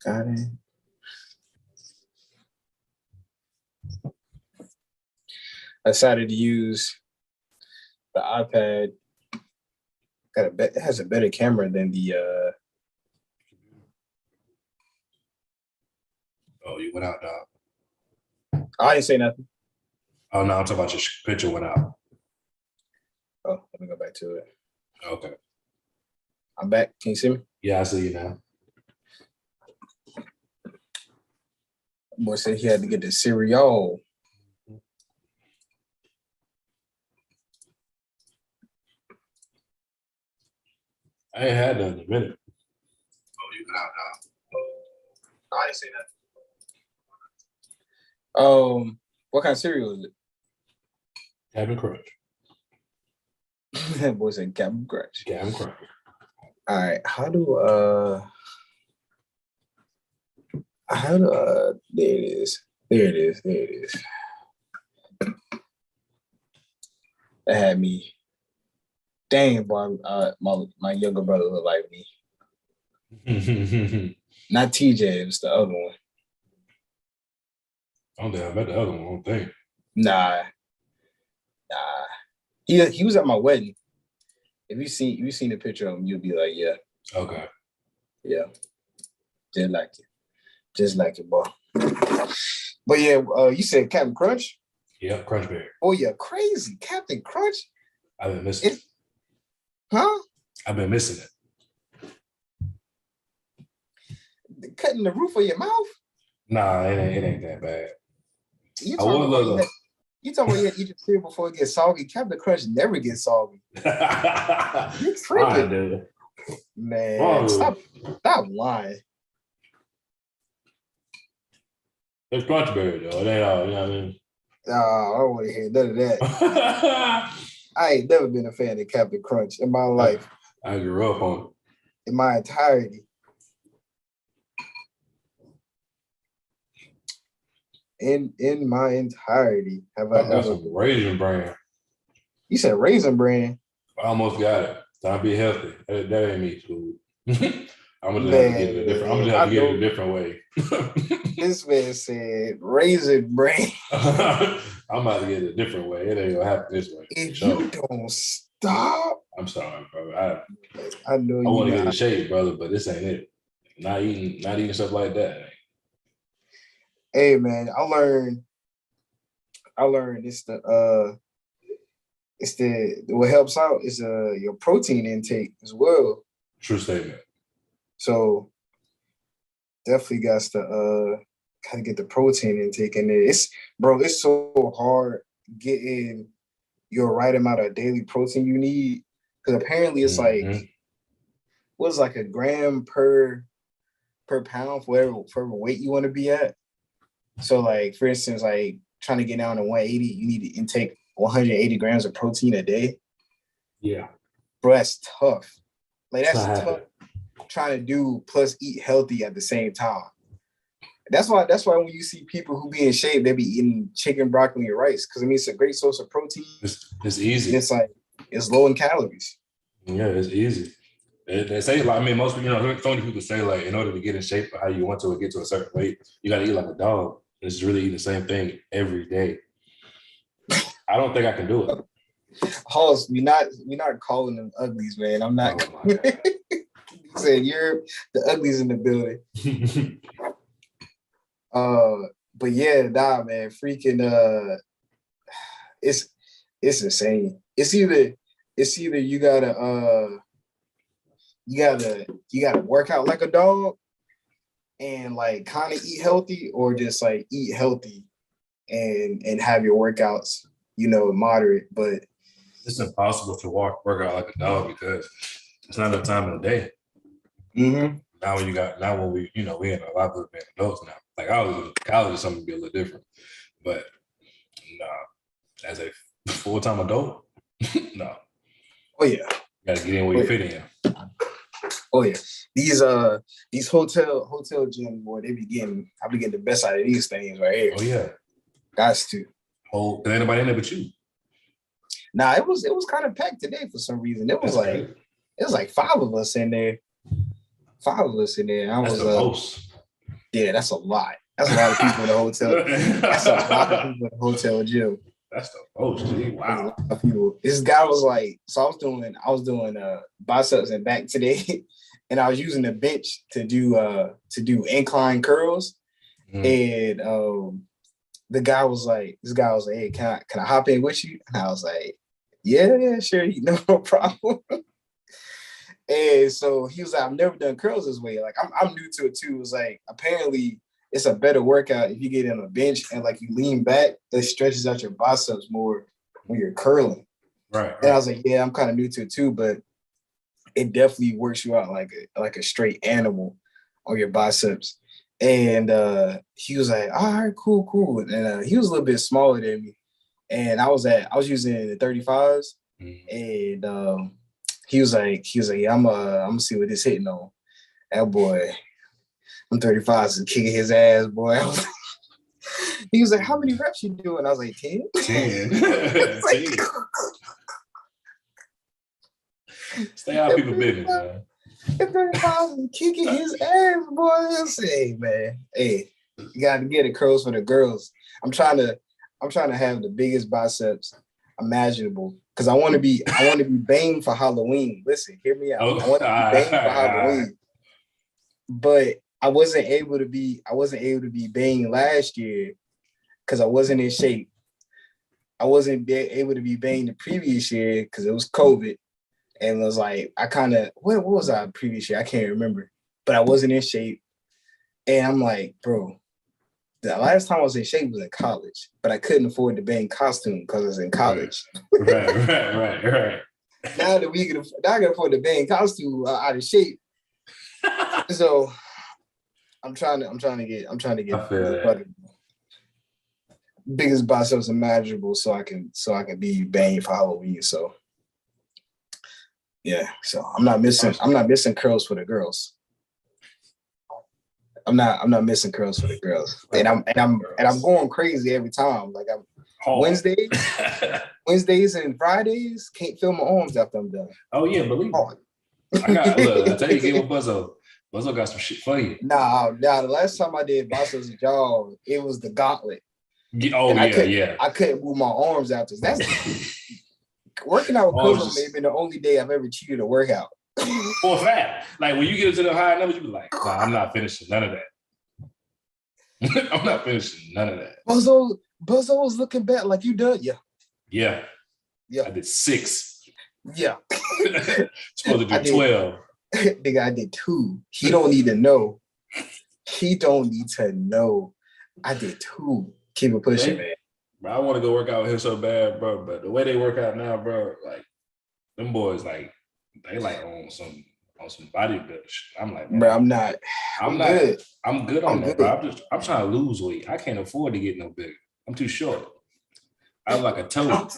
Got it. I decided to use the iPad. It has a better camera than the Oh, you went out, dog. I didn't say nothing. Oh no, I'm talking about your picture went out. Oh, let me go back to it. Okay. I'm back. Can you see me? Yeah, I see you now. Boy said he had to get the cereal. I ain't had that in a minute. Oh, you went out, dog. I didn't say nothing. What kind of cereal is it? Captain Crunch. That boy said Captain Crunch. Captain Crunch. All right. How do there it is. That had me. Dang, boy, my younger brother looked like me. Not TJ, it was the other one. I don't think I met the other one, I don't think. Nah. He was at my wedding. If you seen the picture of him, you'll be like, yeah. Okay. Yeah. Just like it, boy. But yeah, you said Captain Crunch? Yeah, Crunch Berry. Oh yeah, crazy. Captain Crunch? I've been missing it. Huh? I've been missing it. Cutting the roof of your mouth? Nah, it ain't that bad. You talking about you had to eat your cereal before it gets soggy. Captain Crunch never gets soggy. You're tripping. Dude. Man, stop lying. It's Crunch Berry though. It ain't all, you know what I mean? I don't want to hear none of that. I ain't never been a fan of Captain Crunch in my life. I grew up on it. In my entirety. In my entirety, have I got some Raisin Bran. You said Raisin Bran? I almost got it. Trying to be healthy. That ain't me, food. I'm gonna have to get it a different. I'm gonna have to get it a different way. This man said Raisin Bran. I'm about to get it a different way. It ain't gonna happen this way. If you don't stop, I'm sorry, bro. I know you. I want to get in shape, brother, but this ain't it. Not eating stuff like that. Hey man, I learned it's what helps out is your protein intake as well. True statement. So definitely got to kind of get the protein intake in there. It's so hard getting your right amount of daily protein you need, because apparently it's like what's like a gram per pound for whatever weight you want to be at. So like for instance, like trying to get down to 180, you need to intake 180 grams of protein a day. Yeah. Bro, that's tough. Like that's tough trying to do plus eat healthy at the same time. That's why when you see people who be in shape, they be eating chicken, broccoli, and rice. Because I mean it's a great source of protein. It's easy. And it's low in calories. Yeah, it's easy. They say like, I mean, most people, so many people say like, in order to get in shape or how you want to get to a certain weight, you got to eat like a dog. It's really eating the same thing every day. I don't think I can do it. Hoss, we're not calling them uglies, man. I'm not. Oh you said you're the uglies in the building. But yeah, nah, man, freaking it's insane. It's either you gotta work out like a dog and like kind of eat healthy, or just like eat healthy and have your workouts, moderate. But it's impossible to work out like a dog because it's not enough time in the day. Mm-hmm. Now when we in a lot of being adults now. Like I was in college, something be a little different, but as a full-time adult, no. Oh yeah, you gotta get in where you fit in. Oh yeah, these hotel gyms, boy, I be getting the best out of these things right here. Oh yeah, guys too. Oh, there ain't nobody in there but you. Nah, it was kind of packed today for some reason. It was like 5 of us in there. 5 of us in there. That's the most. Yeah, that's a lot. That's a lot of people in the hotel. That's a lot of people in the hotel gym. That's the most. Wow. People. This guy was like, so I was doing biceps and back today, and I was using the bench to do incline curls. And this guy was like, hey, can I hop in with you? And I was like, yeah, sure, no problem. And so he was like, I've never done curls this way. Like I'm new to it too. It was like, apparently it's a better workout if you get on a bench and like you lean back, it stretches out your biceps more when you're curling. Right. And I was like, yeah, I'm kind of new to it too, but it definitely works you out like a straight animal on your biceps. And he was like, all right, cool. And he was a little bit smaller than me. And I was using the 35s. And he was like, yeah, I'm gonna see what this hitting on. That boy, I'm 35 and kicking his ass, boy. He was like, how many reps you doing? I was like, 10. 10. Like, stay out of people's business, man. 35 and kicking his ass, boy. I say, man, hey, you gotta get it curls for the girls. I'm trying to have the biggest biceps imaginable because I want to be Bane for Halloween. Listen, hear me out. I want to be Bane for Halloween, but I wasn't able to be Bane last year because I wasn't in shape. I wasn't able to be Bane the previous year because it was COVID, and it was like I kind of what was I previous year? I can't remember, but I wasn't in shape, and I'm like, bro. The last time I was in shape was in college, but I couldn't afford the Bane costume because I was in college. Right. Now that I can afford the Bane costume out of shape. So I'm trying to get the biggest biceps imaginable so I can be Bane for Halloween. So yeah, so I'm not missing curls for the girls. I'm not missing curls for the girls, and I'm going crazy every time. Like I'm Wednesdays and Fridays can't feel my arms after I'm done. Oh yeah, believe me. I tell you, give a Buzzo. Buzzo got some shit for you. Nah. The last time I did biceps and jaws, it was the gauntlet. I couldn't move my arms after. That's working out with Cuzzo may have been the only day I've ever cheated a workout. For a fact, like when you get into the high numbers, you be like, nah, I'm not finishing none of that. I'm not finishing none of that. Buzzo was looking back like you done, yeah. I did 6. Yeah, supposed to do 12. Nigga, I did 2. He don't need to know. I did 2. Keep it pushing, man. Bro, I want to go work out with him so bad, bro. But the way they work out now, bro, like them boys, like. They like on some bodybuilding shit. I'm like, bro, I'm good. I'm good on that, bro. I'm trying to lose weight. I can't afford to get no bigger. I'm too short. I'm like a toe.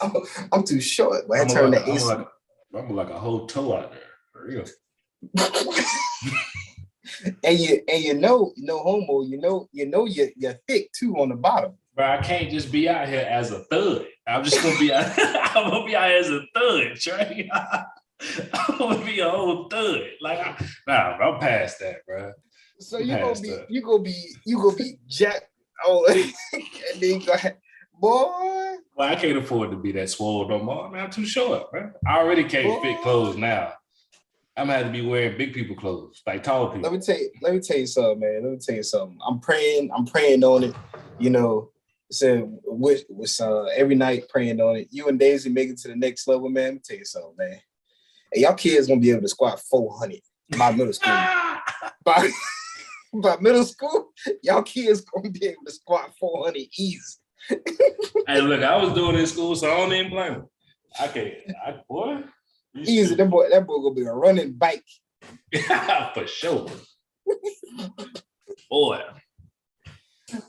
I'm too short. I'm like a whole toe out there, for real. and you know, no homo. You're thick too on the bottom. Bro, I can't just be out here as a thug. I'm just gonna be out. I'm gonna be out here as a thug, Trey. I'm gonna be a whole thug. Like, I'm past that, bro. So you gonna be Jack. Oh, and then go ahead, boy. Well, I can't afford to be that swole no more. Man, I'm too short, bro. I already can't fit clothes now. I'm gonna have to be wearing big people clothes, like tall people. Let me tell you something, man. I'm praying on it. You know. So with every night praying on it. You and Daisy make it to the next level, man. Let me tell you something, man. Hey, y'all kids gonna be able to squat 400 by middle school. by middle school, y'all kids gonna be able to squat 400 easy. Hey, look, I was doing it in school, so I don't even blame him. Boy. Easy, that boy gonna be a running bike. For sure. Boy.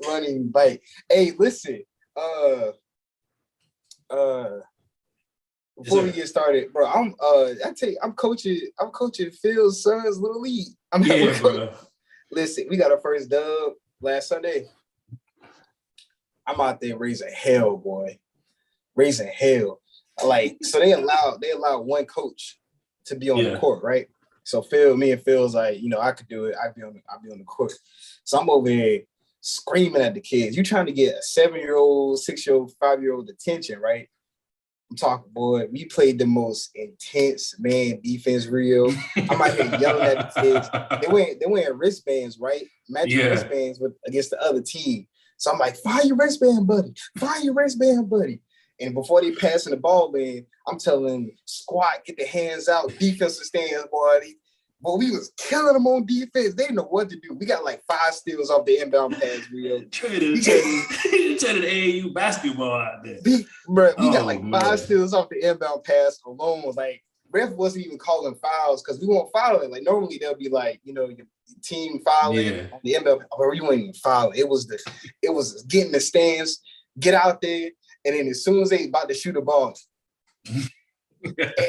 Running bike. Hey, listen. Before we get started, bro, I'm coaching Phil's son's little league. Bro. Listen, we got our first dub last Sunday. I'm out there raising hell, boy. Raising hell. Like, so they allow one coach to be on the court, right? So me and Phil's like, I could do it. I'd be on the court. So I'm over there screaming at the kids. You trying to get a 7-year-old, 6-year-old, 5-year-old attention, right? I'm talking, boy, we played the most intense man defense reel. I'm out here yelling at the kids. They wearing wristbands, right? Matching wristbands against the other team. So I'm like, fire your wristband, buddy. Fire your wristband, buddy. And before they passing the ball, man, I'm telling them, squat, get the hands out, defensive stance, boy. But we was killing them on defense. They didn't know what to do. We got like 5 steals off the inbound pass reel. You turned AAU basketball out there. We got like 5 steals off the inbound pass alone. Was like, ref wasn't even calling fouls because we weren't fouling. Like normally they'll be like, your team fouling on the inbound, but we weren't even fouling. It was getting the stands, get out there, and then as soon as they about to shoot the ball,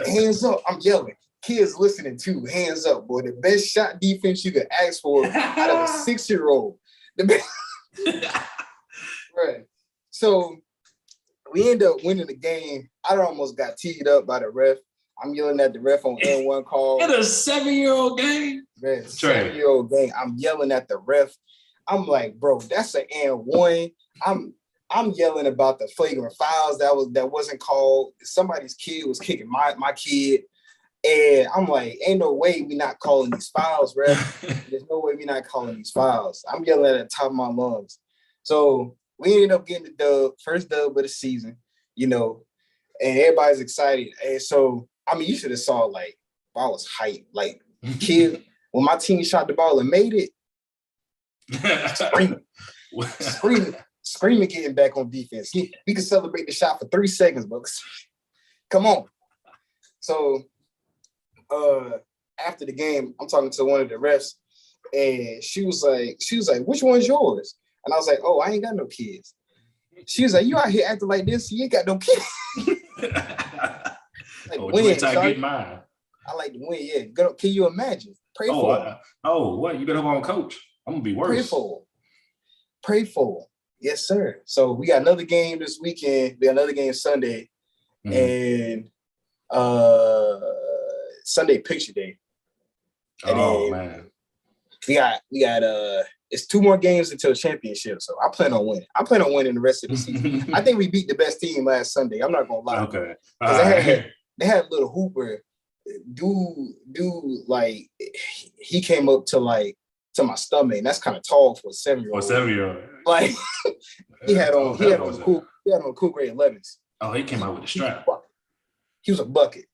hands up, I'm yelling. Kids listening too, hands up, boy. The best shot defense you could ask for out of a 6-year-old. Right. So we end up winning the game. I almost got teed up by the ref. I'm yelling at the ref on N1 call. In a 7-year-old game? Man, 7-year-old game. I'm yelling at the ref. I'm like, bro, that's an N1. I'm yelling about the flagrant fouls that wasn't called. Somebody's kid was kicking my kid. And I'm like, ain't no way we not calling these fouls, ref. There's no way we not calling these fouls. I'm yelling at the top of my lungs. So we ended up getting the first dub of the season, and everybody's excited. And so, you should have saw, like, I was hyped. Like, kid, when my team shot the ball and made it, screaming, getting back on defense. We could celebrate the shot for 3 seconds, but come on. So, after the game, I'm talking to one of the refs, and she was like, which one's yours? And I was like, oh, I ain't got no kids. She was like, you out here acting like this, you ain't got no kids. Win, get mine. I like to win, yeah. Can you imagine? Pray for him. What? You better go on coach. I'm gonna be worse. Pray for him. Yes, sir. So we got another game this weekend. We got another game Sunday. And Sunday picture day. And man. We got it's 2 more games until championship. So I plan on winning. I plan on winning the rest of the season. I think we beat the best team last Sunday. I'm not gonna lie. Okay. Because they had a little hooper. Dude, like he came up to my stomach, and that's kind of tall for a 7-year-old. For a 7-year-old. Like he had on cool grade 11s. Oh, he came out with a strap. He was a bucket.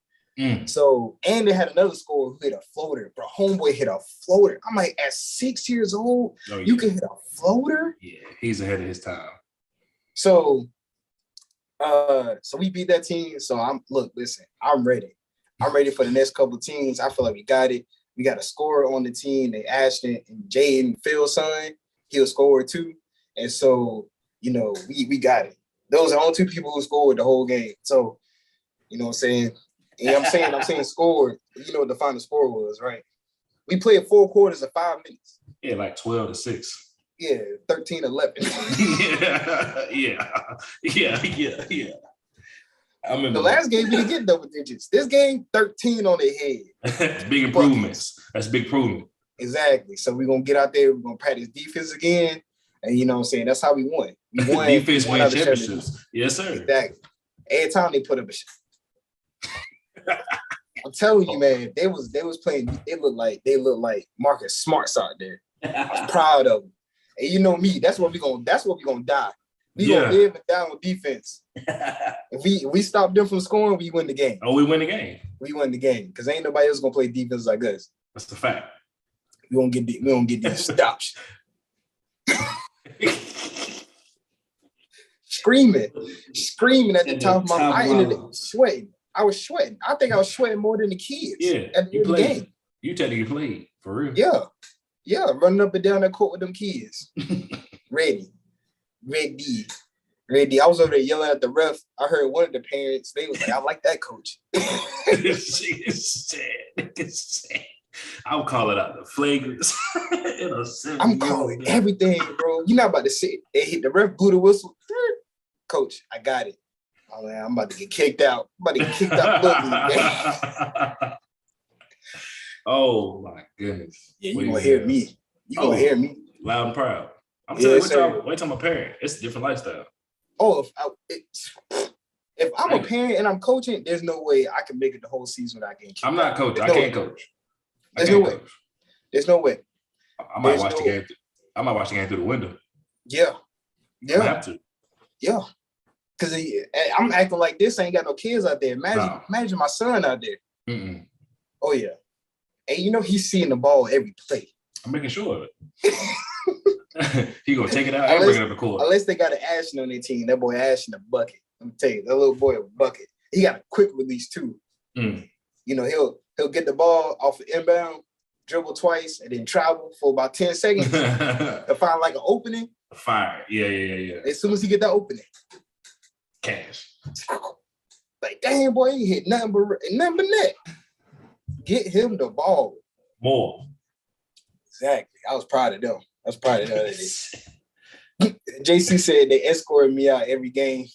So, and they had another scorer who hit a floater. Bro, homeboy hit a floater. I'm like, at 6 years old, you can hit a floater? Yeah, he's ahead of his time. So we beat that team. So I'm ready. I'm ready for the next couple of teams. I feel like we got it. We got a scorer on the team. They Ashton and Jaden Phil's son. He'll score too. And so, we got it. Those are the only 2 people who scored the whole game. So, you know what I'm saying? Yeah, I'm saying scored. You know what the final score was, right? We played 4 quarters of 5 minutes. Yeah, like 12-6. Yeah, 13-11. Yeah. I remember the last game we didn't get double digits. This game, 13 on their head. That's big improvements. That's big improvement. Exactly. So we're gonna get out there. We're gonna practice defense again, and you know what I'm saying. That's how we won. We won. Defense win championships. Yes, sir. Exactly. Every time they put up a shot. I'm telling you, man, they was playing. They look like Marcus Smarts out there. I'm proud of them. And you know me, that's what we gonna die. We gonna live and die with defense. If we stop them from scoring, we win the game. Oh, we win the game. We win the game because ain't nobody else gonna play defense like us. That's the fact. We don't get these stops. Screaming at the top of my mind, sweating. I was sweating. I think I was sweating more than the kids. Yeah, at the end of the game. You technically played for real. Yeah, running up and down that court with them kids. Ready. I was over there yelling at the ref. I heard one of the parents. They was like, "I like that coach." I'm calling out the flagrants. I'm calling everything, bro. You're not about to sit. The ref blew the whistle. Coach, I got it. Oh man, I'm about to get kicked out. I'm about to get kicked out. Oh my goodness. Yeah, you gonna hear me. You gonna hear me. Loud and proud. I'm telling you, wait till I'm a parent. It's a different lifestyle. Oh, if I'm a parent and I'm coaching, there's no way I can make it the whole season without getting kicked. I'm not coaching. I can't coach. There's no way. There's no way. I might watch the game. I might watch the game through the window. Yeah. I have to. Yeah. Because I'm acting like this. I ain't got no kids out there. Imagine my son out there. Mm-mm. Oh, yeah. And he's seeing the ball every play. I'm making sure of it. He gonna take it out and bring it up the court. Unless they got an Ashton on their team. That boy Ashton a bucket. Let me tell you, that little boy a bucket. He got a quick release too. Mm. He'll get the ball off of inbound, dribble twice, and then travel for about 10 seconds to find like an opening. Fire. Yeah. As soon as he get that opening. Cash. Like, damn, boy, he hit nothing but net. Get him the ball. More. Exactly. I was proud of them. JC said they escorted me out every game.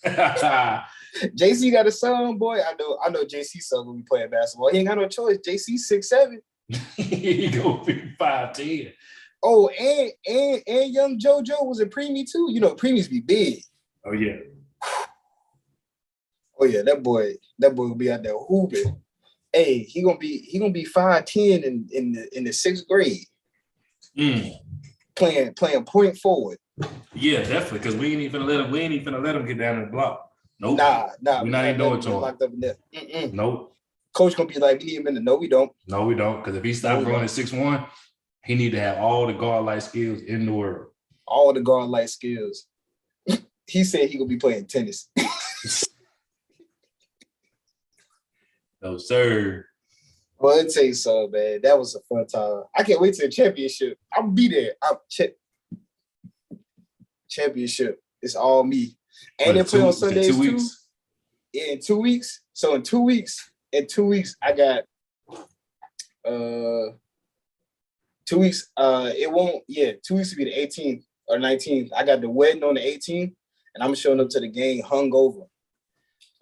JC got a son, boy. I know JC's son when we playing basketball. He ain't got no choice. JC 6'7". He gonna be 5'10". Oh, and young JoJo was a preemie too. Preemies be big. Oh yeah. Oh yeah, that boy will be out there hooping. Hey, he gonna be 5'10" in the 6th grade. Playing point forward. Yeah, definitely. Because we ain't even let him get down the block. Nope. Nah. We're not even doing it to him. Locked up in there. Nope. Coach gonna be like, we need him in the. No, we don't. No, we don't. Because if he stops running at 6'1", he need to have all the guard-like skills in the world. All the guard-like skills. He said he gonna be playing tennis. No, sir. Well, it takes so, man. That was a fun time. I can't wait till the championship. I'll be there. Championship. It's all me. And they play on Sundays too. Yeah, in 2 weeks. So in 2 weeks, I got 2 weeks. 2 weeks will be the 18th or 19th. I got the wedding on the 18th, and I'm showing up to the game hungover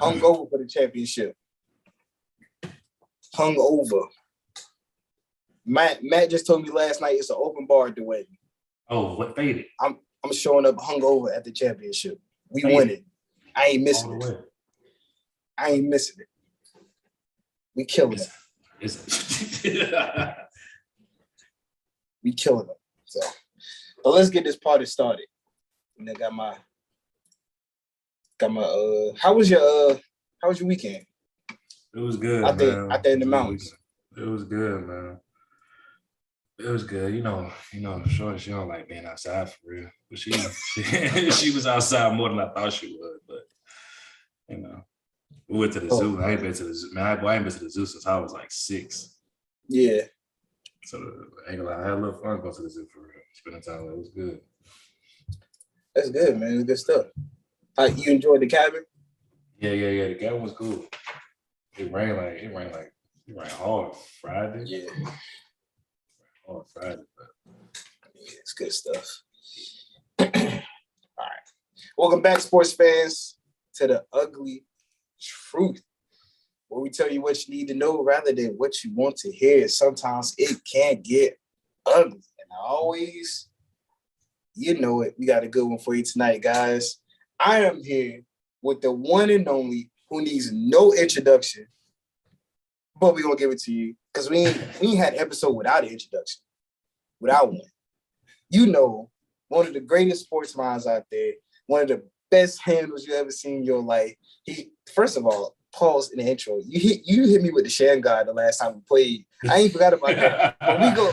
for the championship. Hungover. Matt just told me last night it's an open bar at the wedding. Oh, what faded? I'm showing up hungover at the championship. We win it. I ain't missing it. I ain't missing it. We killing it. We killing it. So, but let's get this party started. And I got my. How was your weekend? It was good, out there in the mountains. It was good, man. It was good. Shorty, she don't like being outside for real. But she was outside more than I thought she would. But we went to the zoo. I ain't been to the zoo. Man, I ain't been to the zoo since I was like 6. Yeah. So I ain't gonna lie, I had a little fun going to the zoo for real. Spending time with it was good. That's good, man. It's good stuff. You enjoyed the cabin? Yeah. The cabin was cool. It rained hard Friday. Yeah. Hard Friday, but it's good stuff. All right. Welcome back, sports fans, to the Ugly Truth, where we tell you what you need to know rather than what you want to hear. Sometimes it can get ugly. And always, we got a good one for you tonight, guys. I am here with the one and only who needs no introduction, but we're going to give it to you because we ain't had an episode without an introduction, without one. One of the greatest sports minds out there, one of the best handles you ever seen in your life. He, first of all, pause in the intro. You hit me with the Shan guy the last time we played. I ain't forgot about that. But we go.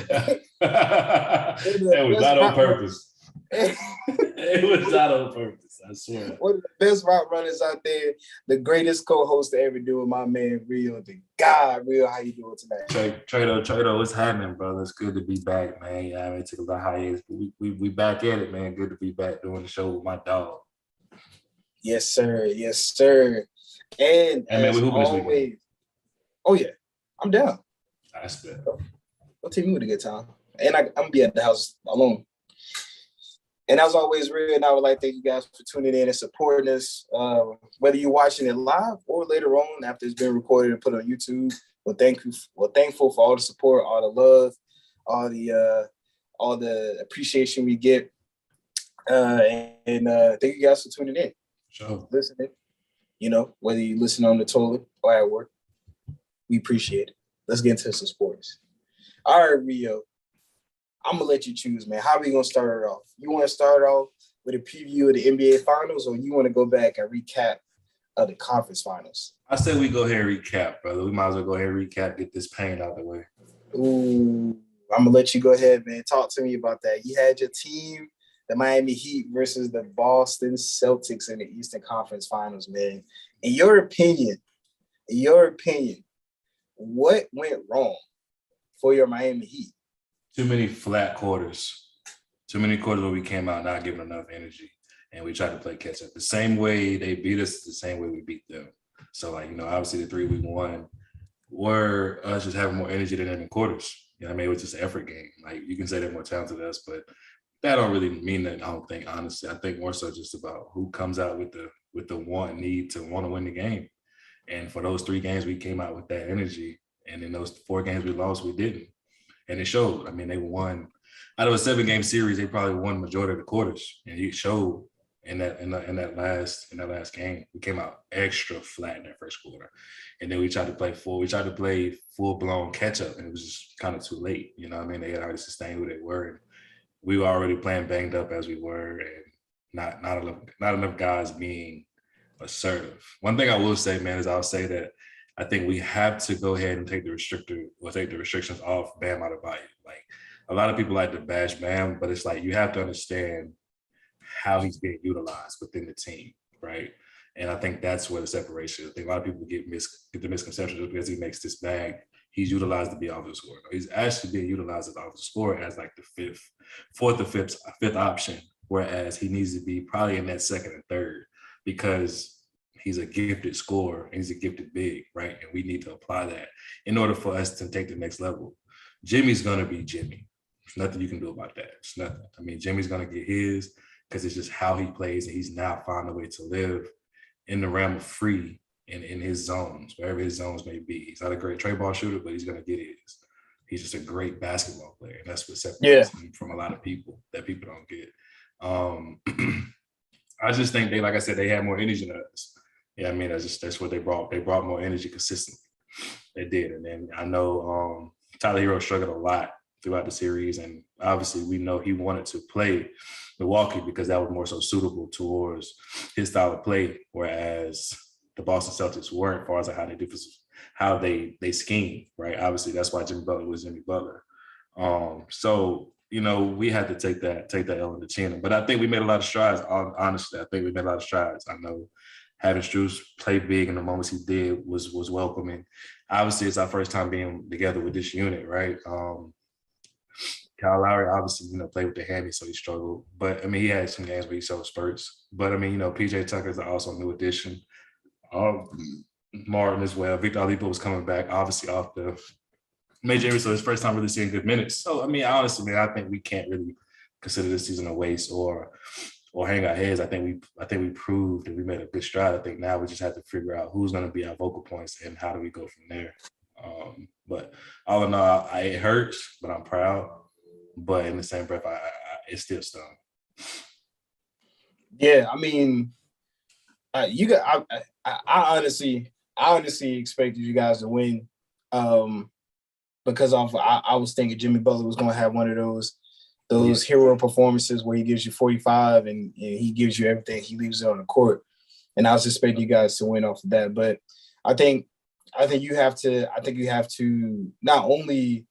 That was not on purpose. It was not on purpose, I swear. One of the best route runners out there, the greatest co-host to ever do it, my man Real, the guy Real. How you doing tonight? Trey, what's happening, brother? It's good to be back, man. It took a little hiatus, but we back at it, man. Good to be back doing the show with my dog. Yes, sir. And man, we hooping this weekend. Oh yeah, I'm down. I bet. Don't take me with a good time, and I'm gonna be at the house alone. And as always, Real, and I would like to thank you guys for tuning in and supporting us. Whether you're watching it live or later on after it's been recorded and put on YouTube, thankful for all the support, all the love, all the appreciation we get. And thank you guys for tuning in. Sure. Listening. Whether you listen on the toilet or at work, we appreciate it. Let's get into some sports. All right, Rio. I'm gonna let you choose, man. How are we gonna start it off? You want to start off with a preview of the NBA Finals, or you want to go back and recap of the conference finals? I say we go ahead and recap, brother. We might as well go ahead and recap, get this pain out of the way. Ooh, I'm gonna let you go ahead, man. Talk to me about that. You had your team, the Miami Heat versus the Boston Celtics in the Eastern Conference Finals, man. In your opinion, what went wrong for your Miami Heat? Too many flat quarters. Too many quarters where we came out not giving enough energy, and we tried to play catch up. The same way they beat us, the same way we beat them. So, obviously the 3 we won were us just having more energy than them in quarters. It was just an effort game. You can say they're more talented than us, but that don't really mean that. I don't think, honestly. I think more so just about who comes out with the need to want to win the game. And for those 3 games, we came out with that energy, and in those 4 games we lost, we didn't. And it showed. They won out of a 7-game series. They probably won majority of the quarters, and it showed in that last game. We came out extra flat in that first quarter, and then we tried to play full blown catch up, and it was just kind of too late. They had already sustained who they were, and we were already playing banged up as we were, and not enough guys being assertive. One thing I will say, man, is I'll say that I think we have to go ahead and take the restrictions off Bam Adebayo. A lot of people like to bash Bam, but it's you have to understand how he's being utilized within the team, right? And I think that's where the separation is. I think a lot of people get the misconception just because he makes this bag, he's utilized to be offensive scorer. He's actually being utilized as offensive scorer as the fourth or fifth option, whereas he needs to be probably in that second and third because he's a gifted scorer and he's a gifted big, right? And we need to apply that in order for us to take the next level. Jimmy's going to be Jimmy. There's nothing you can do about that. It's nothing. Jimmy's going to get his because it's just how he plays, and he's now found a way to live in the realm of free and in his zones, wherever his zones may be. He's not a great trade ball shooter, but he's going to get his. He's just a great basketball player. And that's what separates him from a lot of people that people don't get. I just think like I said, they had more energy than us. That's what they brought. They brought more energy consistently. They did. And then I know Tyler Hero struggled a lot throughout the series. And obviously we know he wanted to play Milwaukee because that was more so suitable towards his style of play, whereas the Boston Celtics weren't, as far as how they scheme, right? Obviously that's why Jimmy Butler was Jimmy Butler. So we had to take that L in the chin. But I think we made a lot of strides. Honestly, I think we made a lot of strides. I know having Strus play big in the moments he did was welcoming. Obviously, it's our first time being together with this unit, right? Kyle Lowry obviously, played with the hammy, so he struggled. But he had some games where he showed spurts. But PJ Tucker's also a new addition. Martin as well. Victor Oladipo was coming back, obviously off the major injury, so his first time really seeing good minutes. So honestly, man, I think we can't really consider this season a waste or hang our heads. I think we proved that we made a good stride. I think now we just have to figure out who's going to be our vocal points and how do we go from there. But all in all, it hurts, but I'm proud. But in the same breath, it's still stung. Yeah, I honestly expected you guys to win, because I was thinking Jimmy Butler was going to have one of those hero performances where he gives you 45 and he gives you everything. He leaves it on the court, and I was expecting you guys to win off of that. But I think you have to not only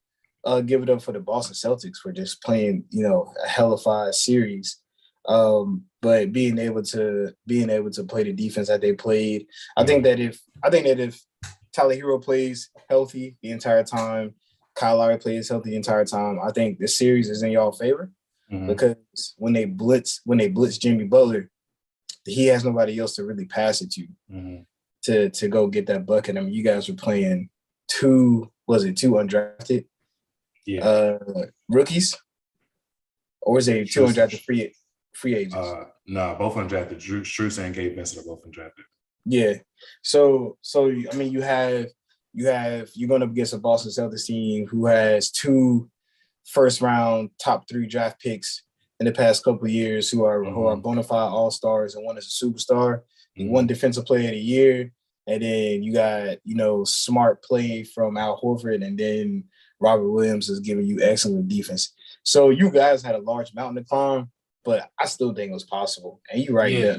give it up for the Boston Celtics for just playing a hellified series, but being able to play the defense that they played. I think that if Tyler Hero plays healthy the entire time, Kyle Lowry plays healthy the entire time, I think the series is in y'all favor, because when they blitz Jimmy Butler, he has nobody else to really pass it to go get that bucket. You guys were playing two undrafted rookies, or was it two undrafted free agents? No, both undrafted. Strus and Gabe Vincent are both undrafted. Yeah. So you have you're going up against a Boston Celtics team who has 2 first-round top 3 draft picks in the past couple of years who are bona fide all-stars, and one is a superstar. One defensive player of the year. And then you got, smart play from Al Horford, and then Robert Williams is giving you excellent defense. So you guys had a large mountain to climb, but I still think it was possible. And you're right. Yeah.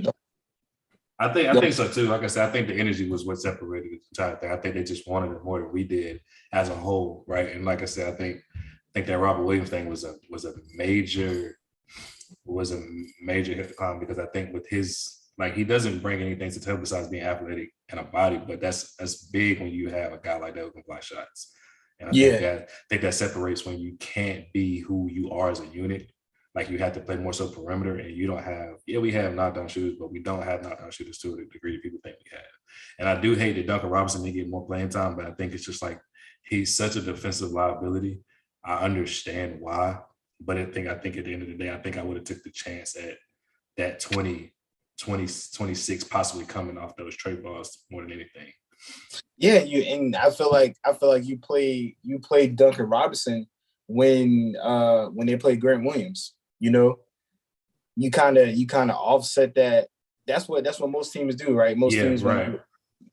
I think so too. Like I said, I think the energy was what separated the entire thing. I think they just wanted it more than we did as a whole, right? And like I said, I think that Robert Williams thing was a major hit to climb, because I think with his, like, he doesn't bring anything to the table besides being athletic and a body, but that's big when you have a guy like that who can block shots. And I think that separates when you can't be who you are as a unit. Like, you have to play more so perimeter, and you don't have, we have knockdown shooters, but we don't have knockdown shooters to the degree that people think we have. And I do hate that Duncan Robinson didn't get more playing time, but I think it's just like, he's such a defensive liability. I understand why, but I think at the end of the day, I think I would have took the chance at that 26 possibly coming off those Trey balls more than anything. Yeah, and I feel like you played Duncan Robinson when they played Grant Williams. You kind of offset that. That's what most teams do, right? Most teams, right.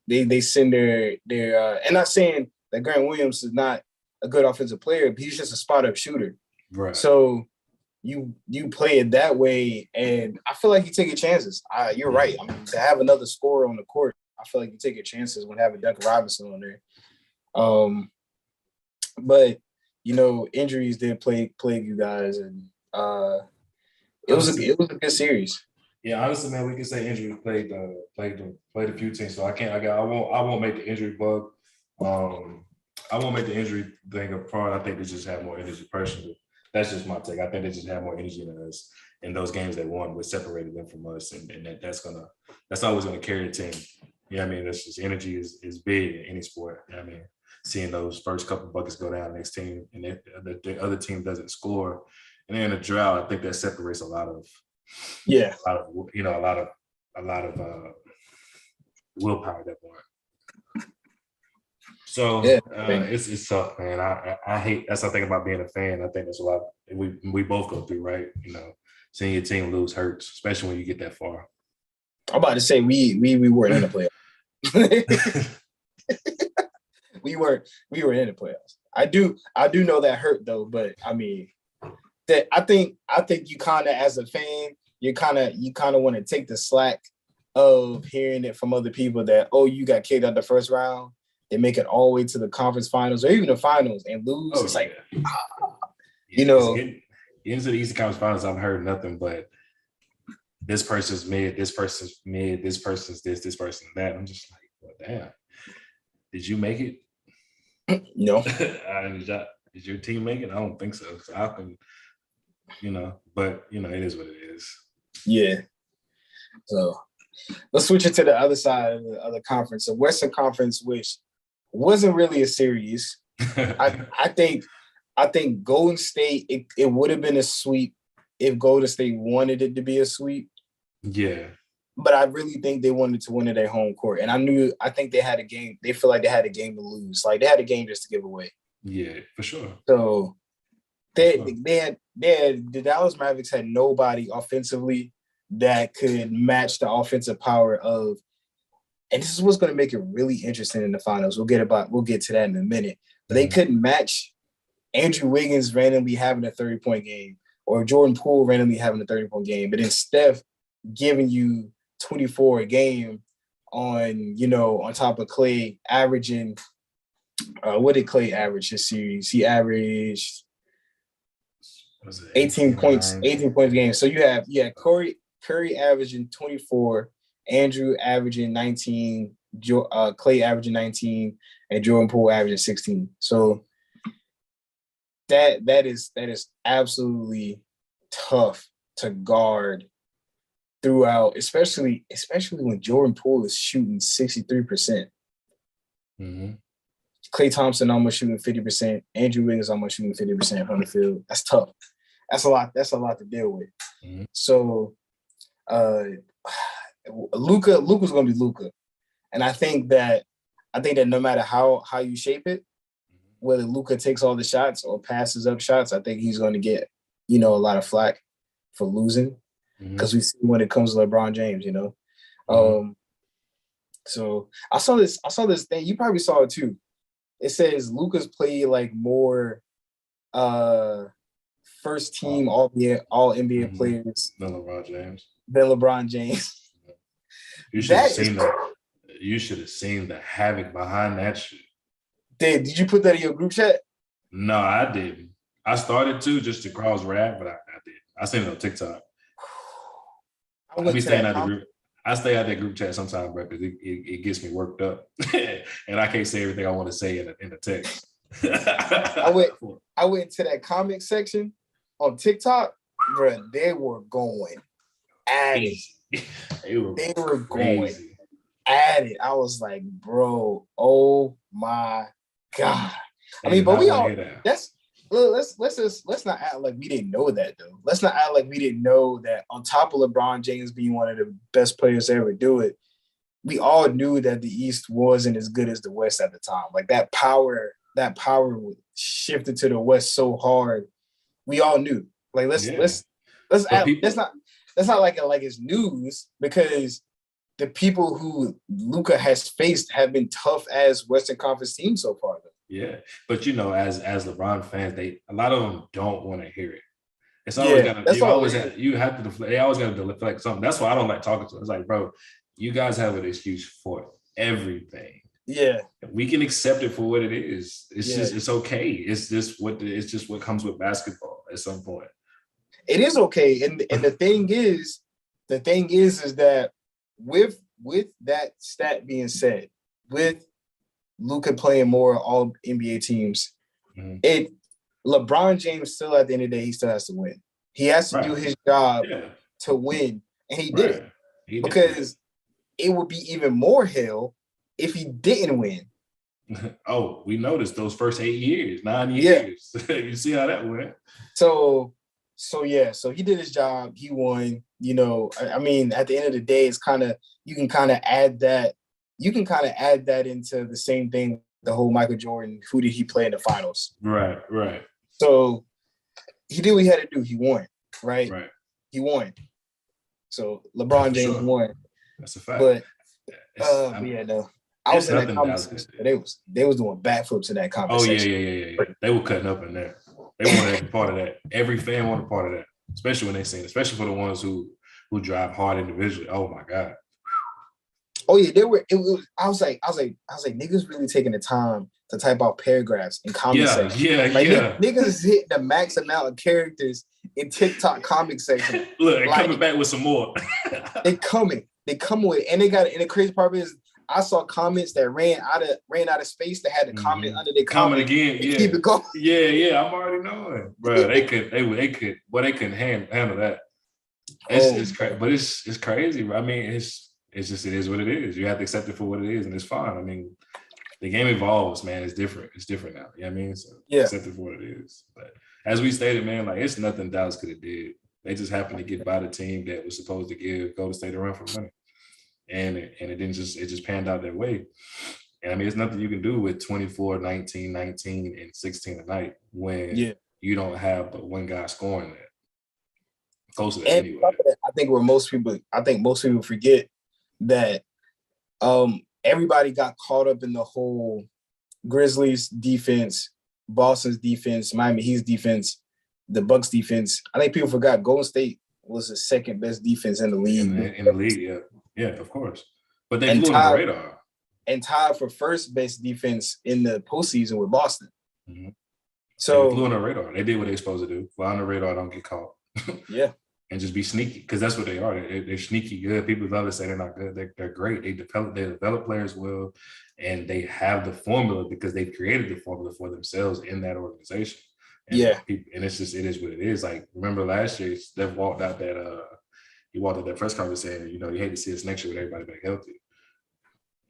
They send their and not saying that Grant Williams is not a good offensive player, but he's just a spot up shooter. Right. So you play it that way, and I feel like you take your chances. You're right. I mean, to have another scorer on the court, I feel like you take your chances when having Duncan Robinson on there. But injuries did plague you guys, and it was a good series. Yeah, honestly, man, we can say injury played a few teams. So I won't make the injury bug. I won't make the injury thing a part. I think they just have more energy personally. That's just my take. I think they just have more energy than us in those games they won, which separated them from us, and that's always gonna carry the team. Yeah, I mean, that's just energy is big in any sport. I mean, seeing those first couple buckets go down next team, and the other team doesn't score, and then in a drought, I think that separates a lot of willpower at that point. So it's tough, man. I hate, that's the thing about being a fan. I think that's a lot we both go through, right? Seeing your team lose hurts, especially when you get that far. I'm about to say we weren't in the playoffs. we were in the playoffs. I do know that hurt though, but I mean that I think you kind of, as a fan, you kind of want to take the slack of hearing it from other people that, oh, you got kicked out the first round. They make it all the way to the conference finals or even the finals and lose. Oh, it's like, getting into the Eastern Conference Finals, I've heard nothing but this person's mid, this person's mid, this person's this person's that. I'm just like, well, damn. Did you make it? No. Did your team make it? I don't think so. So I can, but it is what it is. Yeah. So let's switch it to the other side of the other conference, the Western Conference, which wasn't really a series. I think Golden State, it would have been a sweep if Golden State wanted it to be a sweep. Yeah. But I really think they wanted to win at their home court. And I think they had a game. They feel like they had a game to lose. Like they had a game just to give away. Yeah, for sure. So the Dallas Mavericks had nobody offensively that could match the offensive power of, and this is what's going to make it really interesting in the finals. We'll get to that in a minute. But they couldn't match Andrew Wiggins randomly having a 30-point game or Jordan Poole randomly having a 30-point game. But then Steph giving you 24 a game on top of Clay averaging, what did Clay average this series? He averaged 18 points a game. So you have Curry averaging 24, Andrew averaging 19, Clay averaging 19, and Jordan Poole averaging 16. So that is absolutely tough to guard throughout, especially when Jordan Poole is shooting 63%. Mm-hmm. Klay Thompson almost shooting 50%. Andrew Wiggins almost shooting 50% from the field. That's tough. That's a lot to deal with. Mm-hmm. So Luka's gonna be Luka. And I think that I think that no matter how you shape it, whether Luka takes all the shots or passes up shots, I think he's going to get, a lot of flack for losing because we see when it comes to LeBron James, So I saw this thing. You probably saw it too. It says Luka's played like more first team all NBA players than LeBron James. You should have seen that. You should have seen the havoc behind that shit. Did you put that in your group chat? No, I didn't. I started to just to cross rap, but I didn't. I seen it on TikTok. I stay out that group chat sometimes, bro, because it gets me worked up, and I can't say everything I want to say in a text. I went to that comment section on TikTok, bro. They were going at it. They were going at it. I was like, bro, oh my God. I mean, but we all let's not act like we didn't know that though. Let's not act like we didn't know that on top of LeBron James being one of the best players to ever do it, we all knew that the East wasn't as good as the West at the time. Like that power shifted to the West so hard. We all knew. Like let's not like it's news because the people who Luka has faced have been tough as Western Conference teams so far. Though. Yeah, but as LeBron fans, a lot of them don't want to hear it. It's always you have to deflect. They always got to deflect something. That's why I don't like talking to them. It's like, bro, you guys have an excuse for everything. Yeah, we can accept it for what it is. It's okay. It's just what comes with basketball at some point. It is okay, and the thing is that with that stat being said, with Luka playing more all NBA teams, LeBron James still at the end of the day, he still has to win. He has to do his job to win, and he did it. Because it would be even more hell if he didn't win. Oh, we noticed those first 8 years, 9 years. You see how that went. So he did his job. He won. I mean, at the end of the day, it's you can kind of add that into the same thing. The whole Michael Jordan, who did he play in the finals? Right. So he did what he had to do. He won, right? Right. He won. So LeBron James won. That's a fact. But I was in that conversation. They was doing backflips in that conversation. Oh yeah. They were cutting up in there. They wanted every part of that. Every fan wanted a part of that, especially when they sing, especially for the ones who drive hard individually. Oh my God. Oh yeah, they were. I was like, niggas really taking the time to type out paragraphs in comment section. Niggas is hitting the max amount of characters in TikTok comment section. Look, they're coming back with some more. They coming with, and they got it. And the crazy part is, I saw comments that ran out of space that had to comment under their comment again. Yeah, keep it going. Yeah. I'm already knowing, bro. They couldn't handle that. It's crazy, but it's crazy. Bro. I mean, it is what it is. You have to accept it for what it is, and it's fine. I mean, the game evolves, man. It's different. It's different now. You know what I mean? So accept it for what it is. But as we stated, man, like it's nothing Dallas could have did. They just happened to get by the team that was supposed to give Golden State a run for money. And it just panned out that way. And I mean, it's nothing you can do with 24, 19, 19, and 16 a night when you don't have but one guy scoring that. Close to that anyway. I think most people forget that everybody got caught up in the whole Grizzlies defense, Boston's defense, Miami Heat's defense, the Bucks defense. I think people forgot Golden State was the second best defense in the league. In the league, yeah, of course. But they flew on the radar. And tied for first best defense in the postseason with Boston. Mm-hmm. So they flew on the radar. They did what they're supposed to do. Fly on the radar, don't get caught. Yeah. And just be sneaky, because that's what they are. They're sneaky good. People love to say they're not good. They're great. They develop players well, and they have the formula because they've created the formula for themselves in that organization. And and it is what it is. Like, remember last year, Steph walked out that press conference saying, you hate to see us next year with everybody back healthy.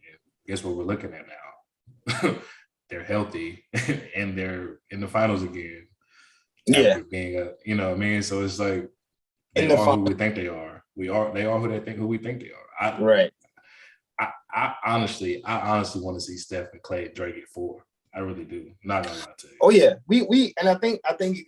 And guess what we're looking at now? They're healthy and they're in the finals again. Yeah. Being you know what I mean? So it's like they are who we think they are. They are who we think they are. I honestly want to see Steph and Clay Drake at 4. I really do. Not gonna lie to you. Oh yeah, we and I think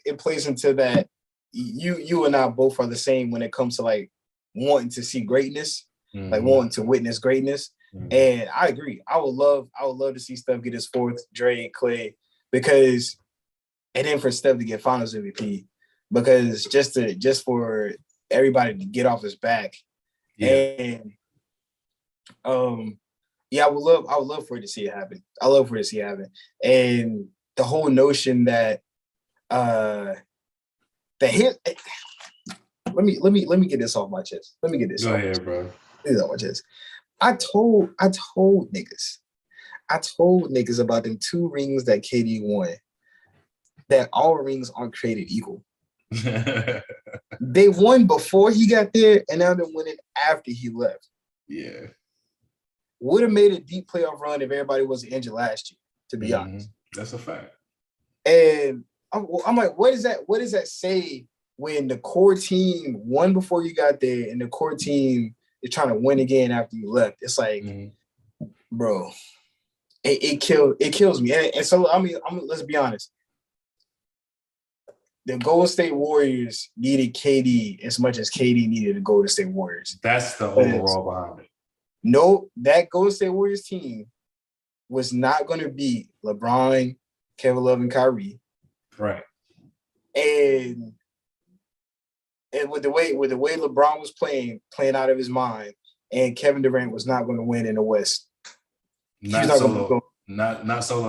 it plays into that. You and I both are the same when it comes to like wanting to see greatness, like wanting to witness greatness. And I agree. I would love to see Steph get his 4th, Dre and Clay, because and then for Steph to get Finals MVP, because just for everybody to get off his back. Yeah. And yeah, I would love for it to see it happen. I love for it to see it happen. And the whole notion that let me get this off my chest. Let me get this. Go ahead, bro. Get this off my chest. I told niggas about them 2 rings that KD won, that all rings aren't created equal. They won before he got there, and now they're winning after he left. Yeah. Would have made a deep playoff run if everybody wasn't injured last year, to be honest. That's a fact. And I'm like, what does that say when the core team won before you got there and the core team is trying to win again after you left? It's like, bro, it kills me. And so let's be honest. The Golden State Warriors needed KD as much as KD needed the Golden State Warriors. That's the overall behind it. No, that Golden State Warriors team was not going to beat LeBron, Kevin Love, and Kyrie. Right. And with the way LeBron was playing out of his mind, and Kevin Durant was not going to win in the West. Not solo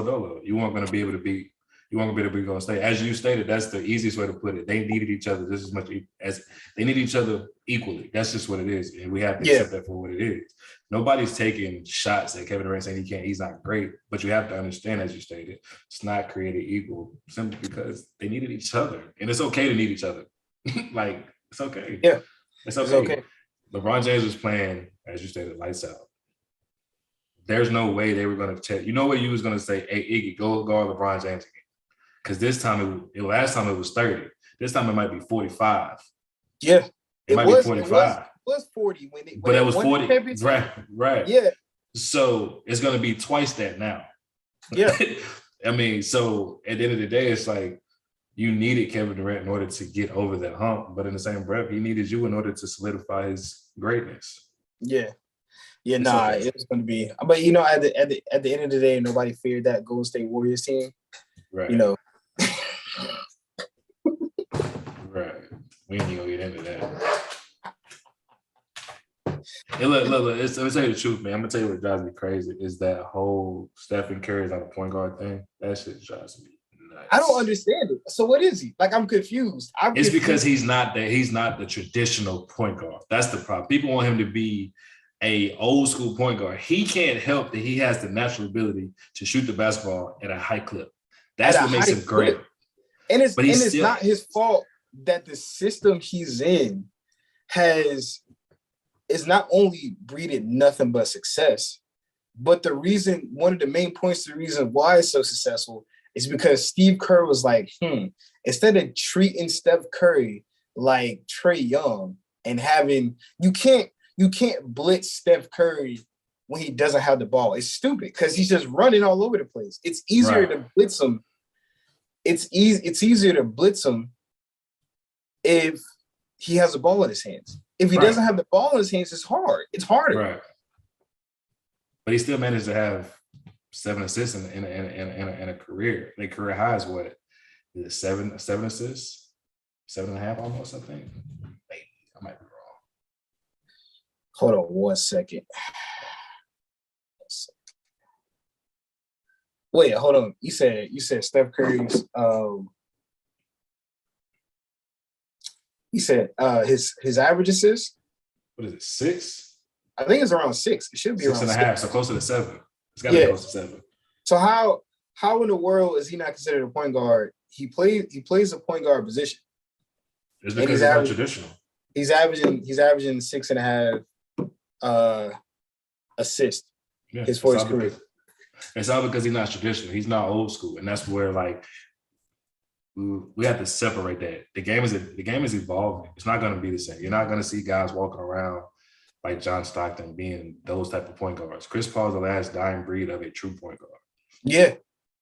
dolo. You weren't going to be able to beat. You weren't going to be able to Golden State. As you stated, that's the easiest way to put it. They needed each other just as much as they need each other equally. That's just what it is, and we have to accept that for what it is. Nobody's taking shots at Kevin Durant saying he's not great, but you have to understand, as you stated, it's not created equal simply because they needed each other, and it's okay to need each other. Like, it's okay. Yeah, it's okay. LeBron James was playing, as you stated, lights out. There's no way they were going to check. You know what you was going to say? Hey, Iggy, go guard LeBron James again. Because this time, last time it was 30. This time it might be 45. Yeah. It might be 45. It was 40 when it But it was 40. Right. Yeah. So it's going to be twice that now. Yeah. I mean, so at the end of the day, it's like you needed Kevin Durant in order to get over that hump. But in the same breath, he needed you in order to solidify his greatness. Yeah. Yeah, it was going to be. But, at the end of the day, nobody feared that Golden State Warriors team. Right. Right. We ain't gonna get into that. Hey, look. Let me tell you the truth, man. I'm gonna tell you what drives me crazy is that whole Stephen Curry's on a point guard thing. That shit drives me nuts. I don't understand it. So what is he? Like, I'm confused. It's because he's not the traditional point guard. That's the problem. People want him to be a old school point guard. He can't help that he has the natural ability to shoot the basketball at a high clip. That's what makes him great. And it's not his fault that the system he's in is not only breeded nothing but success, but one of the main points to the reason why it's so successful is because Steve Kerr was like, instead of treating Steph Curry like Trey Young and having you can't blitz Steph Curry when he doesn't have the ball. It's stupid because he's just running all over the place. It's easier to blitz him. It's easier to blitz him if he has the ball in his hands. If he doesn't have the ball in his hands, it's hard. It's harder. Right. But he still managed to have 7 assists in a career. Their career high is what? Is it 7 assists? 7.5 almost, I think. Maybe. I might be wrong. Hold on 1 second. Wait, hold on. You said Steph Curry's you said his average assists? What is it, 6? I think it's around 6. It should be 6 around and a 6. half, so closer to 7. It's gotta be close to 7. So how in the world is he not considered a point guard? He plays a point guard position. It's because he's not traditional. He's averaging 6.5 assists for his career. It's all because he's not traditional. He's not old school, and that's where like we have to separate that. The game is evolving. It's not going to be the same. You're not going to see guys walking around like John Stockton being those type of point guards. Chris Paul's the last dying breed of a true point guard. Yeah.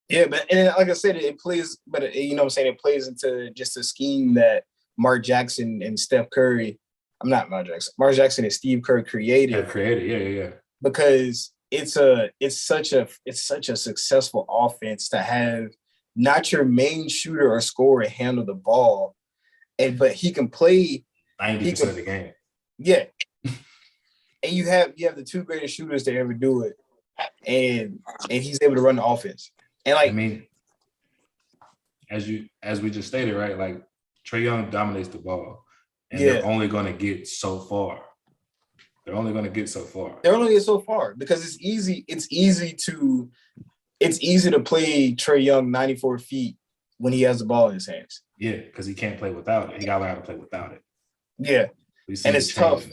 Yeah, but and like I said, it plays, but it plays into just a scheme that Mark Jackson and Steph Curry, Mark Jackson and Steve Kerr created. Yeah. Because it's such a successful offense to have not your main shooter or scorer handle the ball, but he can play 90% of the game. Yeah. And you have the two greatest shooters to ever do it. And he's able to run the offense. And I mean, as we just stated, right? Like Trey Young dominates the ball, and they're only going to get so far. They're only going to get so far because it's easy. It's easy to play Trey Young 94 feet when he has the ball in his hands. Yeah, because he can't play without it. He got to learn how to play without it. Yeah, and it's tough.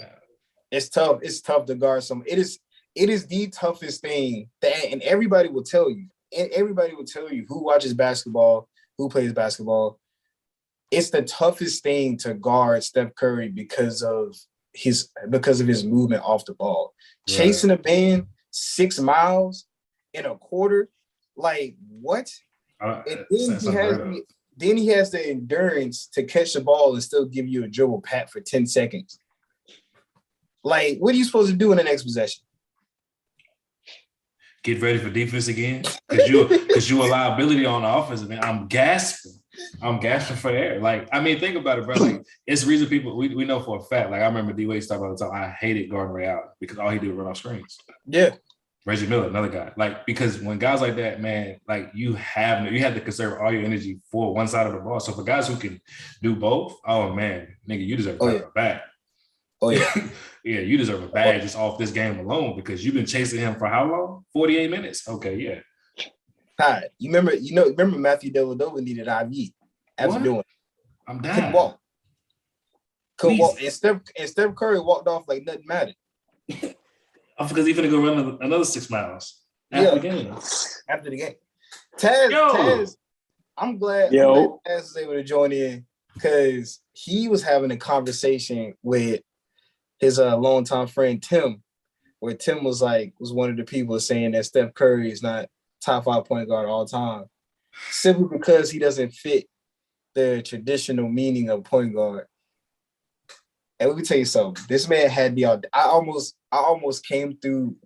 It's tough. It's tough to guard some. It is the toughest thing and everybody will tell you. And everybody will tell you who watches basketball, who plays basketball. It's the toughest thing to guard Steph Curry because of his movement off the ball. Right. Chasing a man 6 miles in a quarter, like what? And then he has the endurance to catch the ball and still give you a dribble pat for 10 seconds. Like, what are you supposed to do in the next possession? Get ready for defense again, because you a liability on the offense. Man, I'm gasping for air. Like, I mean, think about it, bro. Like, it's the reason people we know for a fact. Like, I remember D-Wade talking all the time. I hated guarding Ray Allen because all he did was run off screens. Yeah, Reggie Miller, another guy. Like, because when guys like that, man, like you have to conserve all your energy for one side of the ball. So for guys who can do both, oh man, nigga, you deserve a back. Oh yeah. Yeah, you deserve a badge just off this game alone because you've been chasing him for how long? 48 minutes. Okay, yeah. Hi. You remember Matthew Dellavedova needed IV after doing it. I'm down. Couldn't walk. And Steph Curry walked off like nothing mattered. Because he's gonna go run another 6 miles after the game. After the game. Taz, I'm glad Taz was able to join in because he was having a conversation with his longtime friend Tim, where Tim was one of the people saying that Steph Curry is not top 5 point guard all time, simply because he doesn't fit the traditional meaning of point guard. And let me tell you something. This man had I almost came through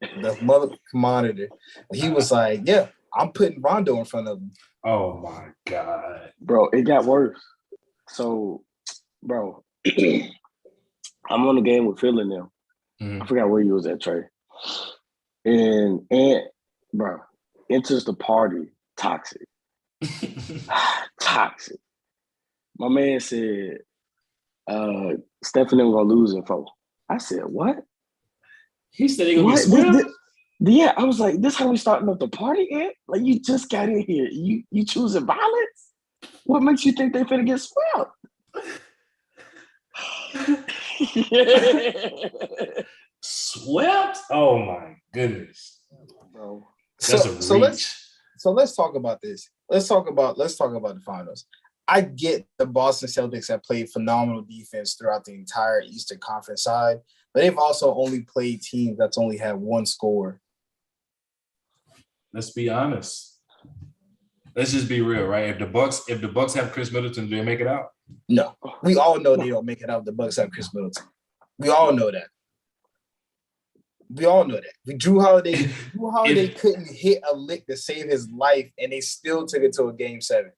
the monitor. He was like, "Yeah, I'm putting Rondo in front of him." Oh my God, bro! It got worse. So, bro. I'm on the game with Phil and them. I forgot where you was at, Trey. And bro, enters the party, toxic. Toxic. My man said, Stephanie gonna lose in 4. I said, what? He said he gonna be swept? Yeah, I was like, this how we starting up the party, Ant? Like, you just got in here. You choosing violence? What makes you think they finna get swept? Swept? Oh my goodness, bro. So let's talk about this. Let's talk about the finals. I get the Boston Celtics have played phenomenal defense throughout the entire Eastern Conference side, but they've also only played teams that's only had one score. Let's be honest. Let's just be real, right? If the Bucks have Chris Middleton, do they make it out? No. We all know they don't make it out if the Bucks have Chris Middleton. We all know that. Drew Holiday couldn't hit a lick to save his life, and they still took it to a game 7.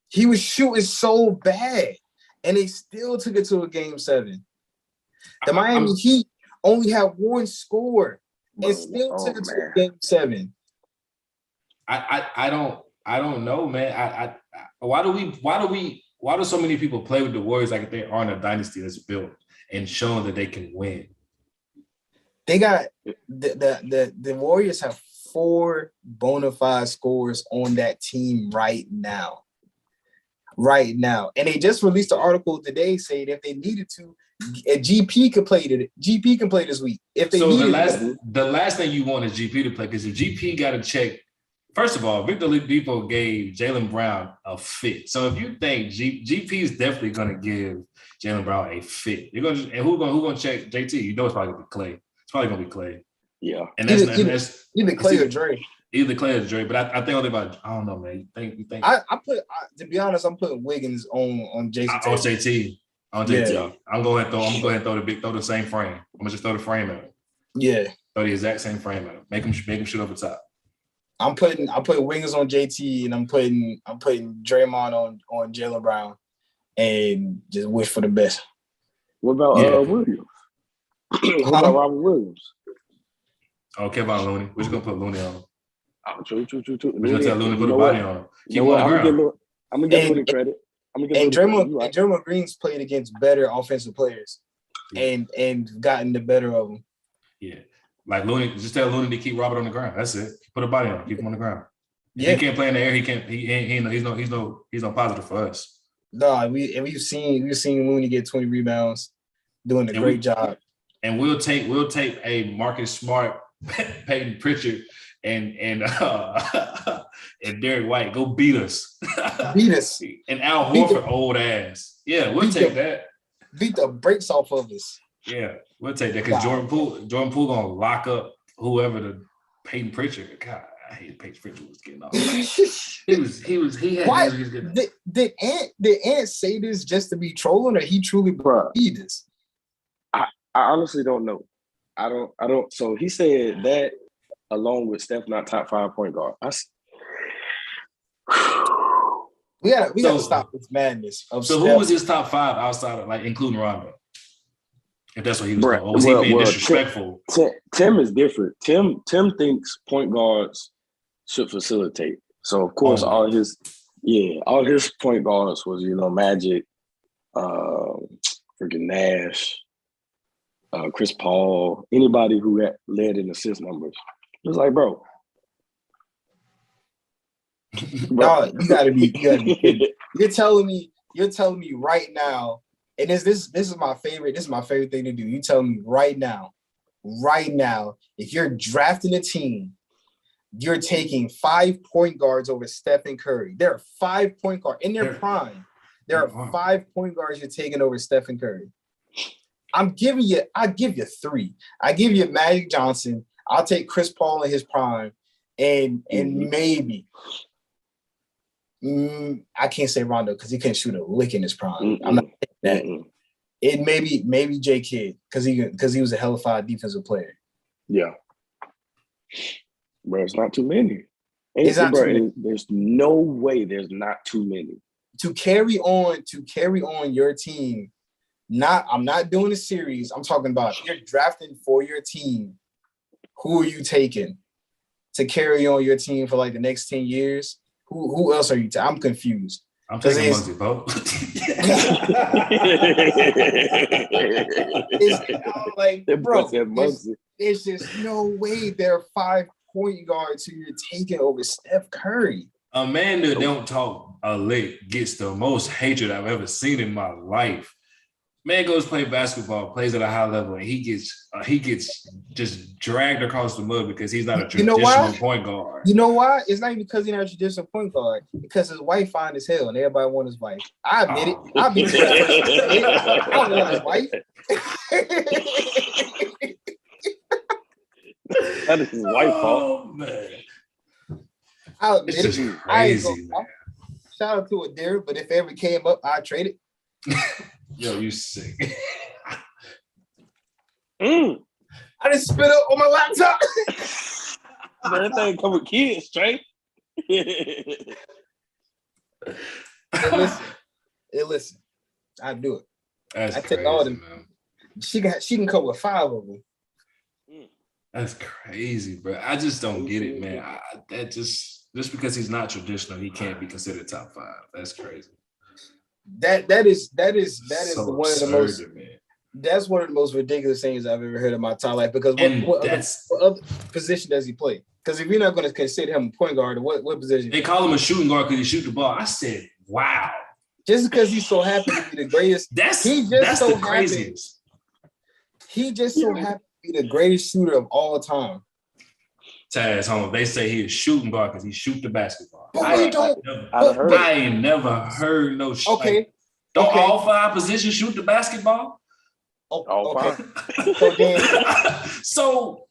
He was shooting so bad, and they still took it to a game 7. The Miami Heat only had one score and still took it to a game 7. I don't know, man. Why do so many people play with the Warriors like they aren't a dynasty that's built and showing that they can win? They got the Warriors have 4 bona fide scorers on that team right now. And they just released an article today saying if they needed to, a GP can play this week. If they the last thing you want is GP to play, because if GP got a check First of all, Victor Oladipo gave Jaylen Brown a fit. So if you think GP is definitely going to give Jaylen Brown a fit, you're going to, and who's going to check JT? You know it's probably going to be Clay. It's probably going to be Clay. Yeah, and that's either Clay or Dre. Either Clay or Dre, but I think only about, I don't know, man. You think? To be honest, I'm putting Wiggins on Jason. On JT. Yeah. I'm going to go ahead and throw the same frame. I'm gonna just throw the frame at him. Yeah. Throw the exact same frame at him. Make him shoot over top. I'm putting Wiggins on JT, and I'm putting Draymond on Jaylen Brown, and just wish for the best. What about Williams? What about Robert Williams? Oh, Kevin Looney. We're just gonna put Looney on him. Oh, true. We're gonna tell Looney to put a body on him. Keep him on the ground. I'm gonna give Looney credit. And Draymond Green's played against better offensive players, and gotten the better of them. Yeah, like Looney. Just tell Looney to keep Robert on the ground. That's it. Put a body on him. Keep him on the ground. If he can't play in the air, he can't. He's no positive for us. No, we've seen Looney get 20 rebounds, doing a great job. And we'll take a Marcus Smart, Peyton Pritchard, and Derek White, go beat us. And Al Horford, old ass. Yeah, we'll take that. Beat the brakes off of us. Yeah, we'll take that because Jordan Poole gonna lock up whoever the Peyton Pritchard. God, I hate Peyton Pritchard was getting off. He had getting off. Did Ant say this just to be trolling, or he truly believed this? I honestly don't know. I don't. So he said that along with Steph, not top 5 point guard. We gotta stop this madness. So who was his top 5 outside of, like, including Rondo? If that's what he was doing. Or was he being disrespectful? Tim is different. Tim thinks point guards should facilitate. So of course all his point guards was, Magic, freaking Nash, Chris Paul, anybody who had led in assist numbers. It was like, bro. No, you gotta be kidding. You're telling me right now, and this is my favorite. This is my favorite thing to do. You tell me right now, if you're drafting a team, you're taking 5 point guards over Stephen Curry. There are 5 point guards in their prime. There are 5 point guards you're taking over Stephen Curry. I'll give you 3. I give you Magic Johnson. I'll take Chris Paul in his prime, and maybe I can't say Rondo because he couldn't shoot a lick in his prime. I'm not saying that. It maybe J Kidd because he was a hellified defensive player. Yeah, bro, it's not too many. There's no way there's not too many to carry on your team. I'm not doing a series. I'm talking about you're drafting for your team. Who are you taking to carry on your team for like the next 10 years? Who else are you taking? I'm confused. I'm taking Muggsy, bro. There's just no way there are 5 point guards who you're taking over Steph Curry. A man that don't talk a lick gets the most hatred I've ever seen in my life. Man goes play basketball, plays at a high level, and he gets just dragged across the mud because he's not a traditional point guard. You know why? It's not even because he's not a traditional point guard. Because his wife fine as hell, and everybody want his wife. I admit it. I'll be the first person. I want his wife. That is his wife's fault. Man. I'll admit it's it. just crazy, man. Shout out to it there, but if it ever came up, I'd trade it. Yo, you sick. I just spit up on my laptop. That thing come with kids, Trey. Listen. I do it. That's I crazy, take all of them. Man. She can come with 5 of them. That's crazy, bro. I just don't get it, man. Just because he's not traditional, he can't be considered top 5. That's crazy. That is so one of the most. Man. That's one of the most ridiculous things I've ever heard in my entire life. Because what other position does he play? Because if you're not going to consider him a point guard, what position? They call him a shooting guard because he shoot the ball. I said, wow. Just because he's so happy to be the greatest. That's the craziest. He just so happy to be the greatest shooter of all time. Taz home. They say he is shooting guard because he shoot the basketball. But I we don't. I ain't never heard no shit. Okay. Like, don't all 5 positions shoot the basketball? All Okay. So then, so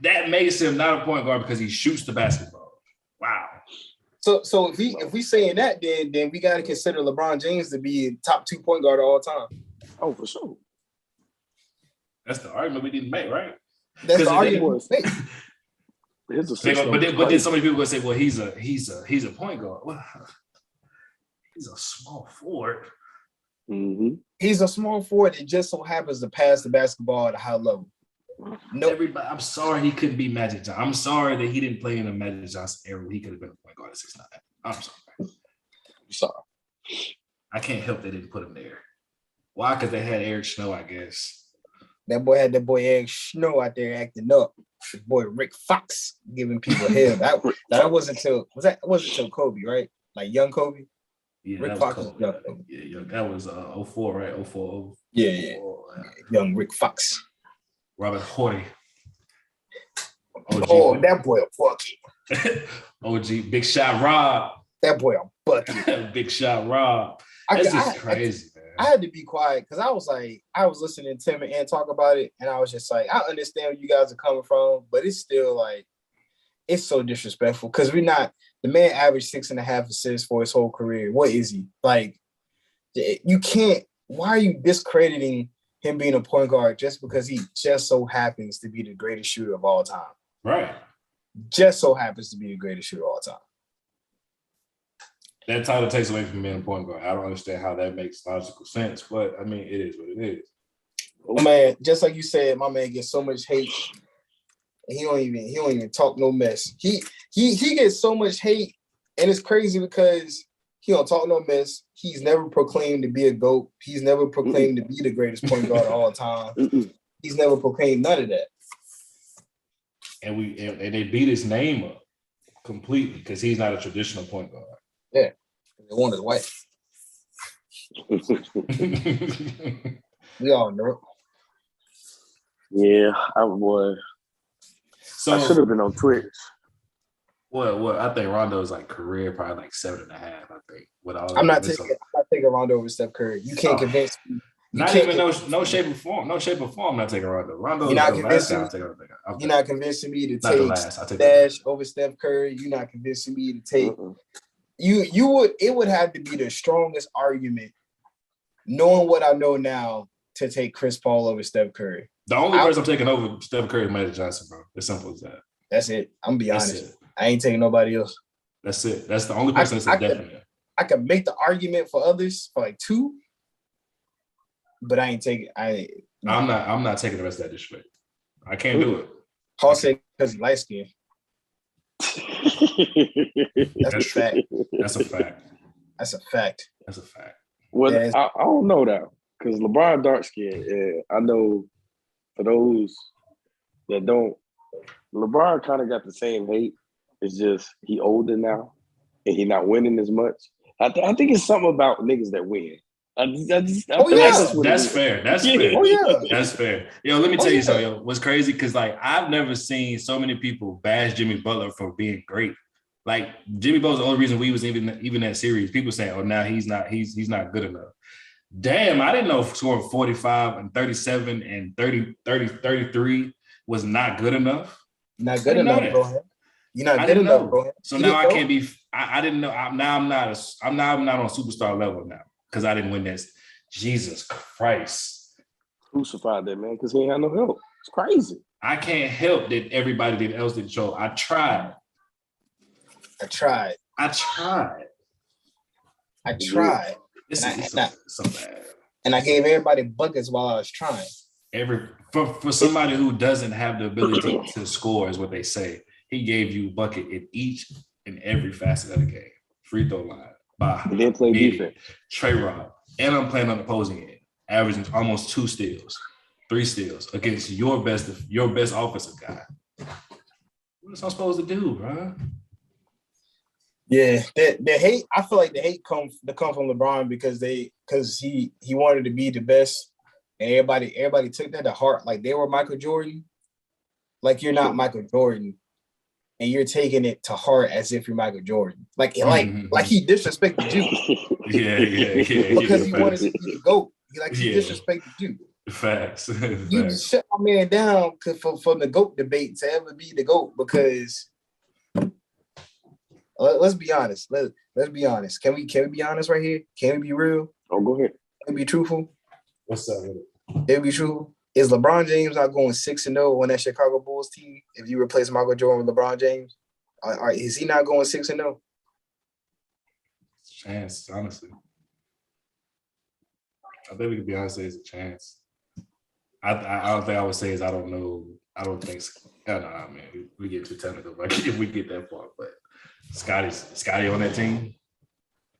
that makes him not a point guard because he shoots the basketball. Wow. So if we saying that, then we got to consider LeBron James to be a top 2 point guard of all time. Oh, for sure. That's the argument we didn't make, right? That's the argument. But then so many people gonna say, well, he's a point guard. Well, he's a small forward. Mm-hmm. He's a small forward that just so happens to pass the basketball at a high level. No, everybody. I'm sorry he couldn't be Magic Johnson. I'm sorry that he didn't play in the Magic Johnson era. He could have been a point guard at 6'9". I'm sorry. I can't help they didn't put him there. Why? Because they had Eric Snow, I guess. That boy had that boy Eric Snow out there acting up. The boy Rick Fox giving people hell. That wasn't till Kobe, right? Like young Kobe. Yeah, Rick Fox was young. Yeah, that was 04, right? 04. Yeah. Young Rick Fox. Robert Horty. Oh, that boy a bucket. OG, Big Shot Rob. That boy a bucket. Big Shot Rob. That's just crazy, man. I had to be quiet because I was listening to Tim and Ann talk about it, and I was just like, I understand where you guys are coming from, but it's still like, it's so disrespectful because the man averaged 6.5 assists for his whole career. What is he? Like, you can't, why are you discrediting him being a point guard just because he just so happens to be the greatest shooter of all time? Right. Just so happens to be the greatest shooter of all time. That title takes away from being a point guard. I don't understand how that makes logical sense, but I mean, it is what it is. Man, just like you said, my man gets so much hate. He don't even talk no mess. He gets so much hate, and it's crazy because he don't talk no mess. He's never proclaimed to be a GOAT. He's never proclaimed to be the greatest point guard of all time. He's never proclaimed none of that. And they beat his name up completely because he's not a traditional point guard. Yeah, they wanted white. We all know it. Yeah, I was. So I should have been on Twitch. Well, I think Rondo's like career probably like 7.5. I think. I'm not taking Rondo over Steph Curry. You can't convince me. Not even no shape or form. No shape or form. I'm not taking Rondo. You're not convincing me. You're not convincing me to take Stash over Steph Curry. You're not convincing me to take. You would. It would have to be the strongest argument, knowing what I know now, to take Chris Paul over Steph Curry. The only person I'm taking over Steph Curry is Magic Johnson, bro. As simple as that. That's it. I'm gonna be honest. I ain't taking nobody else. That's it. That's the only person that's definite. I could make the argument for others for like 2, but I ain't taking. I'm not taking the rest of that disrespect. I can't do it. Paul said because he light skinned. That's a fact. That's a fact. That's a fact. That's a fact. Well, yeah, I don't know that because LeBron dark skinned. I know for those that don't, LeBron kind of got the same hate. It's just he older now and he not winning as much. I think it's something about niggas that win. That's fair. That's fair. Oh, yeah. That's fair. Yo, let me tell you something. Yo, what's crazy? Because like I've never seen so many people bash Jimmy Butler for being great. Like Jimmy Butler's the only reason we was even that series. People saying, "Oh, now he's not good enough." Damn, I didn't know scoring 45 and 37 and 33 was not good enough. Not good enough, bro. You're not good enough, bro. So now I can't be. I didn't know. I'm not on superstar level now because I didn't win this. Jesus Christ! Crucified that man because he ain't had no help. It's crazy. I can't help that everybody else didn't show. I tried. It's so bad. And I gave everybody buckets while I was trying. For somebody who doesn't have the ability to score, is what they say. He gave you a bucket in each and every facet of the game. Free throw line. He didn't play defense. Trey Rob. And I'm playing on the opposing end, averaging almost 2 steals, 3 steals against your best offensive guy. What am I supposed to do, bro? Yeah, the hate. I feel like the hate come from LeBron because he wanted to be the best, and everybody took that to heart. Like they were Michael Jordan. Like you're not Michael Jordan. and you're taking it to heart as if you're Michael Jordan. Like he disrespected you. Yeah. Because he wanted to be the GOAT. He disrespected you. Facts. You just shut my man down for the GOAT debate to ever be the GOAT because let's be honest. Let's be honest. Can we be honest right here? Can we be real? Oh, go ahead. Can we be truthful? What's up? Can we be truthful? Is LeBron James not going 6-0 on that Chicago Bulls team? If you replace Michael Jordan with LeBron James, is he not going 6-0? Chance, honestly. I think we could be honest. It's a chance. I don't think I would say is I don't know. I don't think. Nah, man. We get too technical. Like if we get that far, but Scotty on that team.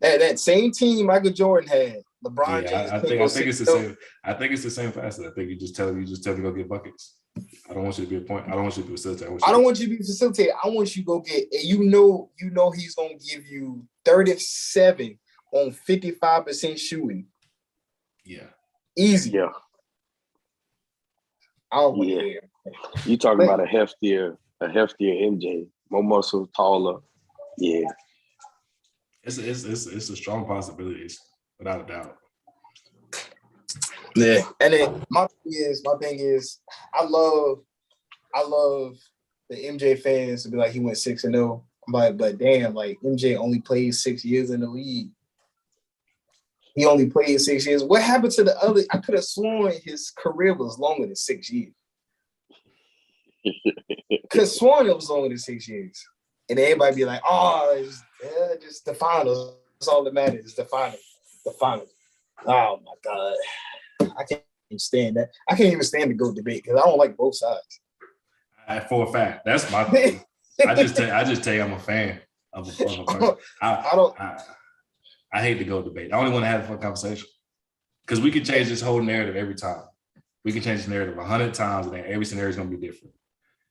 That same team Michael Jordan had. LeBron James. I think it's the same. I think it's the same facet. I think you just tell me to go get buckets. I don't want you to be a point. I don't want you to be a facilitator. I don't want you to be a facilitator. I want you to go get. And you know he's gonna give you 37 on 55% shooting. Yeah. Easy. Yeah. I don't want to hear. You talking about a heftier MJ, more muscle, taller. Yeah. It's a strong possibility, without a doubt. Yeah. And then my thing is, I love the MJ fans to be like he went 6-0. I'm like, but damn, like MJ only played 6 years in the league. He only played 6 years. What happened to the other? I could have sworn his career was longer than 6 years. Could have sworn it was longer than 6 years. And everybody be like, oh, it's just the finals. That's all that matters. It's the finals. The finals. Oh, my God. I can't even stand that. I can't even stand the GOAT debate because I don't like both sides. For a fact. That's my thing. I just tell you I'm a fan of a person. I hate the GOAT debate. I only want to have a fun conversation because we can change this whole narrative every time. We can change the narrative 100 times, and then every scenario is going to be different.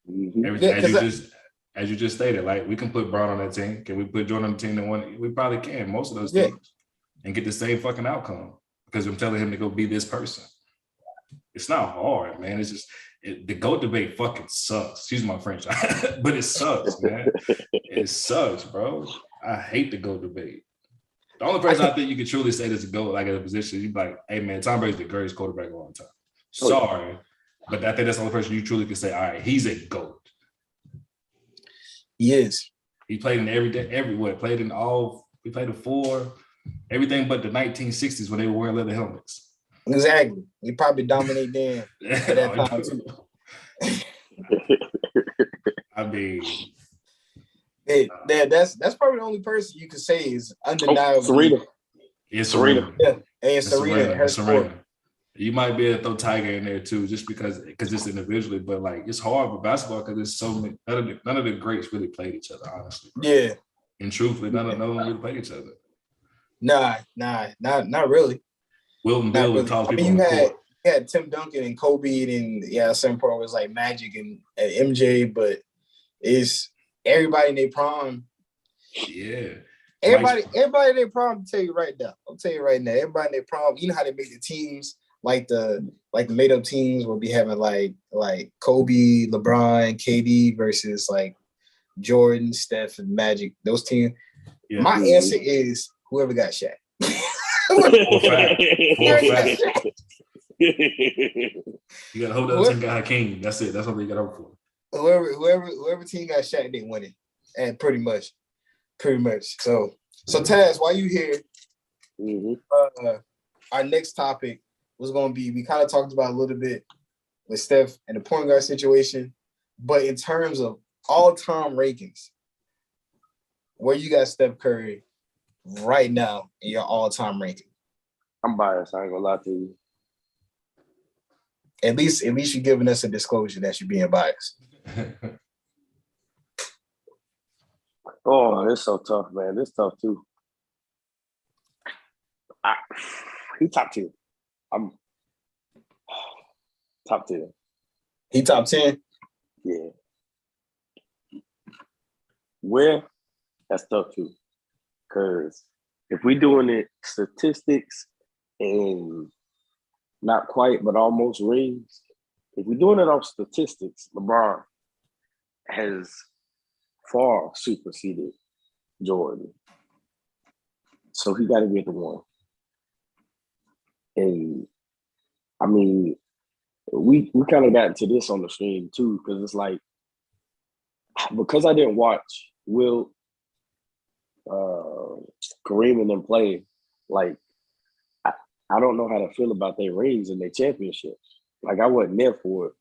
Mm-hmm. As you just stated, like we can put Brown on that team. Can we put Jordan on the team that won? We probably can, most of those teams, and get the same fucking outcome because I'm telling him to go be this person. It's not hard, man. It's just the GOAT debate fucking sucks. Excuse my French, but it sucks, man. It sucks, bro. I hate the GOAT debate. The only person I think you can truly say that's a GOAT, like at a position, you'd be like, hey, man, Tom Brady's the greatest quarterback of all time. Sorry, but I think that's the only person you truly can say, all right, he's a GOAT. He is. He played in everywhere. Played in all. We played in 4, everything but the 1960s when they were wearing leather helmets. Exactly. He probably dominated them at that time too. I mean, that's probably the only person you could say is undeniably. Serena. It's Serena. Yeah, and Serena. Her Serena. You might be able to throw Tiger in there too, just because it's individually, but like it's hard for basketball because there's so many. None of the greats really played each other, honestly. Yeah. And truthfully, none of them really played each other. Nah, not really. Wilton Bill would toss people on the court. You had Tim Duncan and Kobe, and at some point it was like Magic and MJ, but it's everybody in their prime. Yeah. Everybody in their prime. I'll tell you right now. Everybody in their prime. You know how they make the teams, like the made up teams will be having like Kobe, LeBron, KD versus like Jordan, Steph, and Magic. Those teams. Yeah. My answer is whoever got Shaq. For a fact. You got to hope that team got Hakeem. That's it. That's what you got to hope for. Whoever team got Shaq, they win it, and pretty much. So Taz, while you here, our next topic was going to be, we kind of talked about a little bit with Steph and the point guard situation, but in terms of all-time rankings, where you got Steph Curry right now in your all-time ranking? I'm biased. I ain't gonna lie to you. At least you're giving us a disclosure that you're being biased. Oh, it's so tough, man. It's tough too. He top 10. I'm top 10. He top 10? Yeah. Where? That's tough too. Because if we doing it statistics and not quite, but almost rings, if we're doing it off statistics, LeBron has far superseded Jordan. So he got to get the one. And I mean, we kind of got into this on the stream too, because it's like, because I didn't watch Will, Kareem and them play, like, I don't know how to feel about their rings and their championships. Like, I wasn't there for it.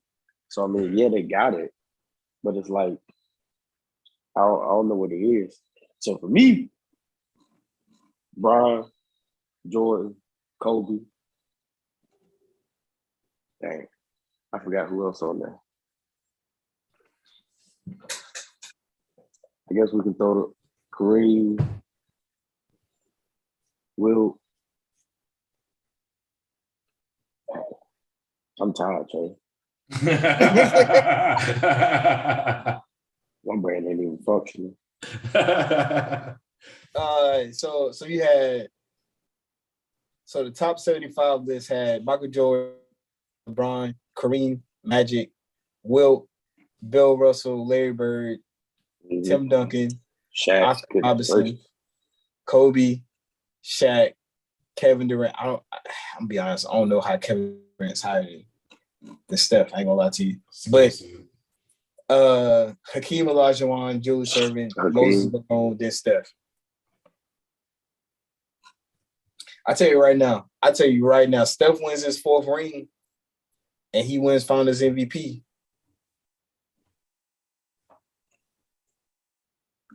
So, I mean, yeah, they got it. But it's like, I don't know what it is. So, for me, Bron, Jordan, Kobe. Dang, I forgot who else on there. I guess we can throw the Kareem, Will. I'm tired, Trey. My brain ain't even functioning. So you had the top 75 list had Michael Jordan, LeBron, Kareem, Magic, Wilt, Bill Russell, Larry Bird, Tim Duncan, Shaq, Oscar Robertson, Kobe, Shaq, Kevin Durant. I'm gonna be honest, I don't know how Kevin Durant's higher than Steph. I ain't gonna lie to you. But Hakeem Olajuwon, Julius Erving, Moses Malone, then Steph. I tell you right now, Steph wins his 4th ring and he wins Finals MVP.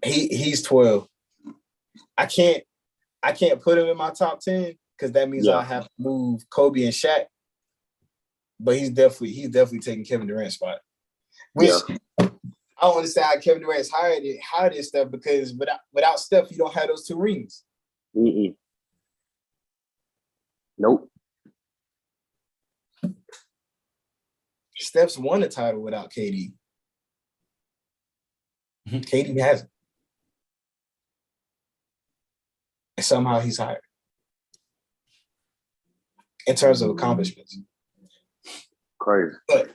He's 12. I can't put him in my top 10 because that means I have to move Kobe and Shaq. But he's definitely taking Kevin Durant's spot. Which I don't understand how Kevin Durant's higher than Steph, because without Steph, you don't have those 2 rings. Nope. Steph's won a title without KD. KD hasn't. And somehow he's higher in terms of accomplishments. Crazy. But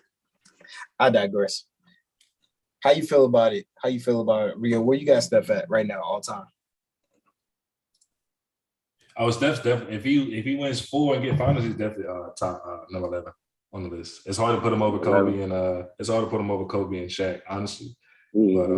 I digress. How you feel about it? Rio? Where you got Steph at right now, all time? Oh, Steph's definitely. If he wins 4 and get finals, he's definitely top number 11 on the list. It's hard to put him over Kobe and Shaq, honestly. But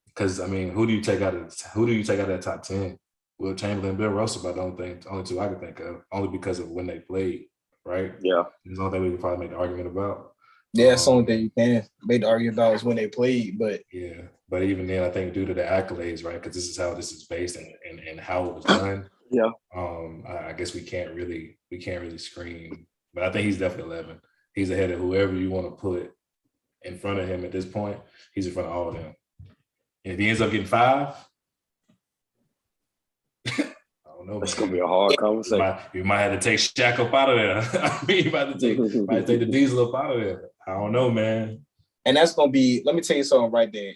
because I mean, who do you take out of that top 10? Will Chamberlain, Bill Russell, but I don't think only 2 I can think of, only because of when they played, right? Yeah. There's only thing we can probably make the argument about. Yeah, that's the only thing you can make the argument about is when they played, but yeah. But even then, I think due to the accolades, right? Because this is how this is based and how it was done. Yeah. I guess we can't really scream, but I think he's definitely 11. He's ahead of whoever you want to put in front of him at this point. He's in front of all of them. And if he ends up getting 5, I don't know. It's gonna be a hard conversation. You might have to take Shaq up out of there. I mean, you might have to take the Diesel up out of there. I don't know, man. And that's gonna be. Let me tell you something right there.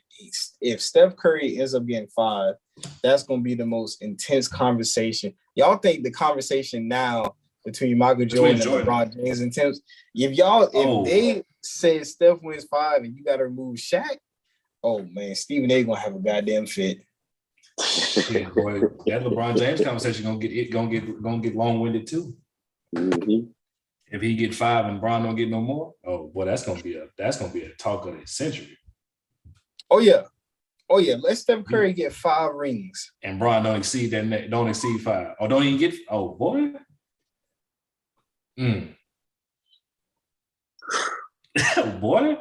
If Steph Curry ends up getting 5, that's gonna be the most intense conversation. Y'all think the conversation now between Michael Jordan and LeBron James intense? If they say Steph wins 5 and you got to remove Shaq, oh man, Stephen A. gonna have a goddamn fit. Shit, boy, that LeBron James conversation gonna get long-winded too. If he get 5 and Bron don't get no more, oh boy, that's gonna be a talk of the century. Oh yeah. Let Steph Curry get 5 rings and Bron don't exceed 5, or don't even get. Oh boy. Oh boy.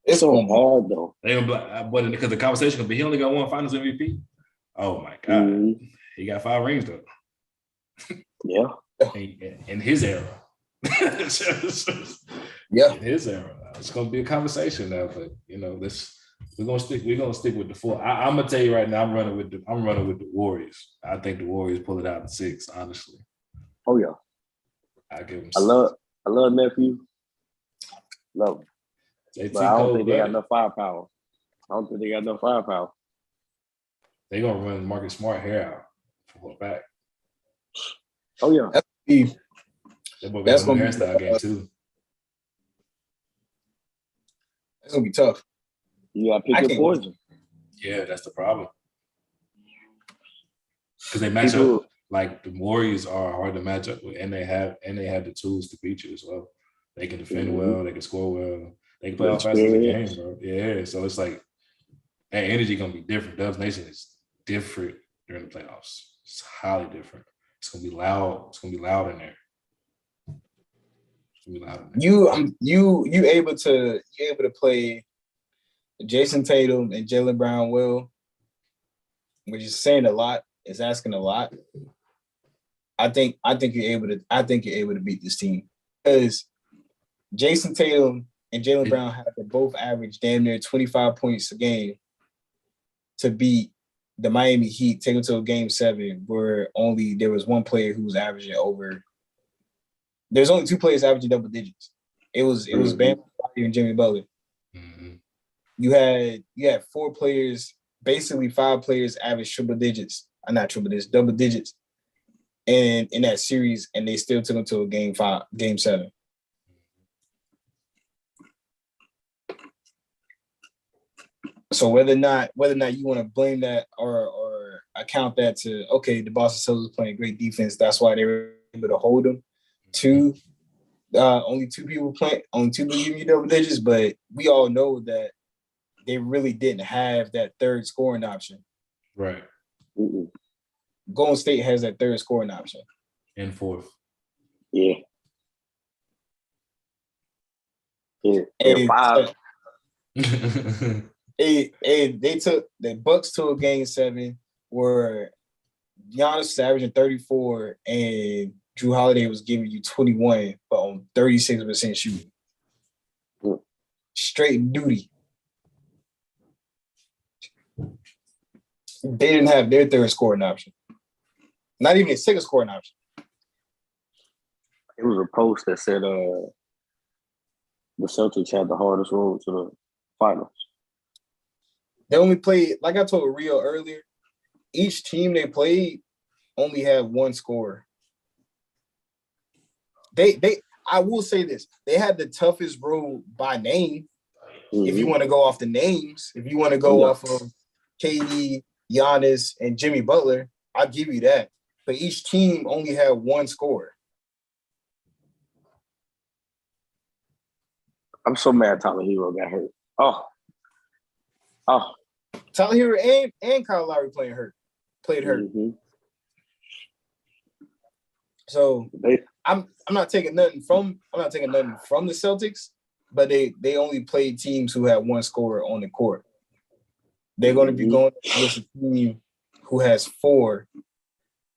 It's so hard though. They but because the conversation could be he only got 1 Finals MVP. Oh my God, he got 5 rings though. Yeah, in his era. Yeah, in his era, it's gonna be a conversation now. But you know, we're gonna stick with the 4. I'm gonna tell you right now, I'm running with the Warriors. I think the Warriors pull it out in 6. Honestly. Oh yeah. I give them. I love nephew. Love him. But I don't think they got enough firepower. They're gonna run Marcus Smart hair out for a fact. Oh yeah. That's gonna be hairstyle game too. That's gonna be tough. You gotta pick your poison. Yeah, that's the problem. Because they match up like the Warriors are hard to match up with, and they have the tools to beat you as well. They can defend well, they can score well, they can play all facets of the game, bro. Yeah, so it's like that energy gonna be different. Dubs Nation is different during the playoffs. It's highly different. It's gonna be loud. It's gonna be loud in there. It's gonna be loud in there. You able to play Jason Tatum and Jaylen Brown well, which is saying a lot. It's asking a lot. I think you're able to beat this team because Jason Tatum and Jaylen Brown have to both average damn near 25 points a game to beat the Miami Heat, take them to a game 7 where only there was one player who was averaging over. There's only 2 players averaging double digits. It was Bam and Jimmy Butler. Mm-hmm. You had 4 players, basically 5 players average triple digits. Not triple digits, double digits. And in that series, and they still took them to a game 7. So whether or not you want to blame that or account that to the Boston Celtics playing great defense, that's why they were able to hold them to only 2 people giving you double digits, but we all know that they really didn't have that third scoring option. Right. Mm-mm. Golden State has that third scoring option. And fourth. Yeah. And 5. They took the Bucks to a game 7 where Giannis was averaging 34 and Drew Holiday was giving you 21, but on 36% shooting. Straight duty. They didn't have their third scoring option. Not even a second scoring option. It was a post that said the Celtics had the hardest road to the finals. They only played, like I told Rio earlier, each team they played only had one scorer. I will say this, they had the toughest road by name. Mm-hmm. If you want to go off the names, if you want to go off of KD, Giannis, and Jimmy Butler, I'll give you that. But each team only had one scorer. I'm so mad Tyler Hero got hurt. Oh. Tyler Hero and Kyle Lowry played hurt. Mm-hmm. So I'm not taking nothing from the Celtics, but they only played teams who had one scorer on the court. They're going to be going against a team who has 4,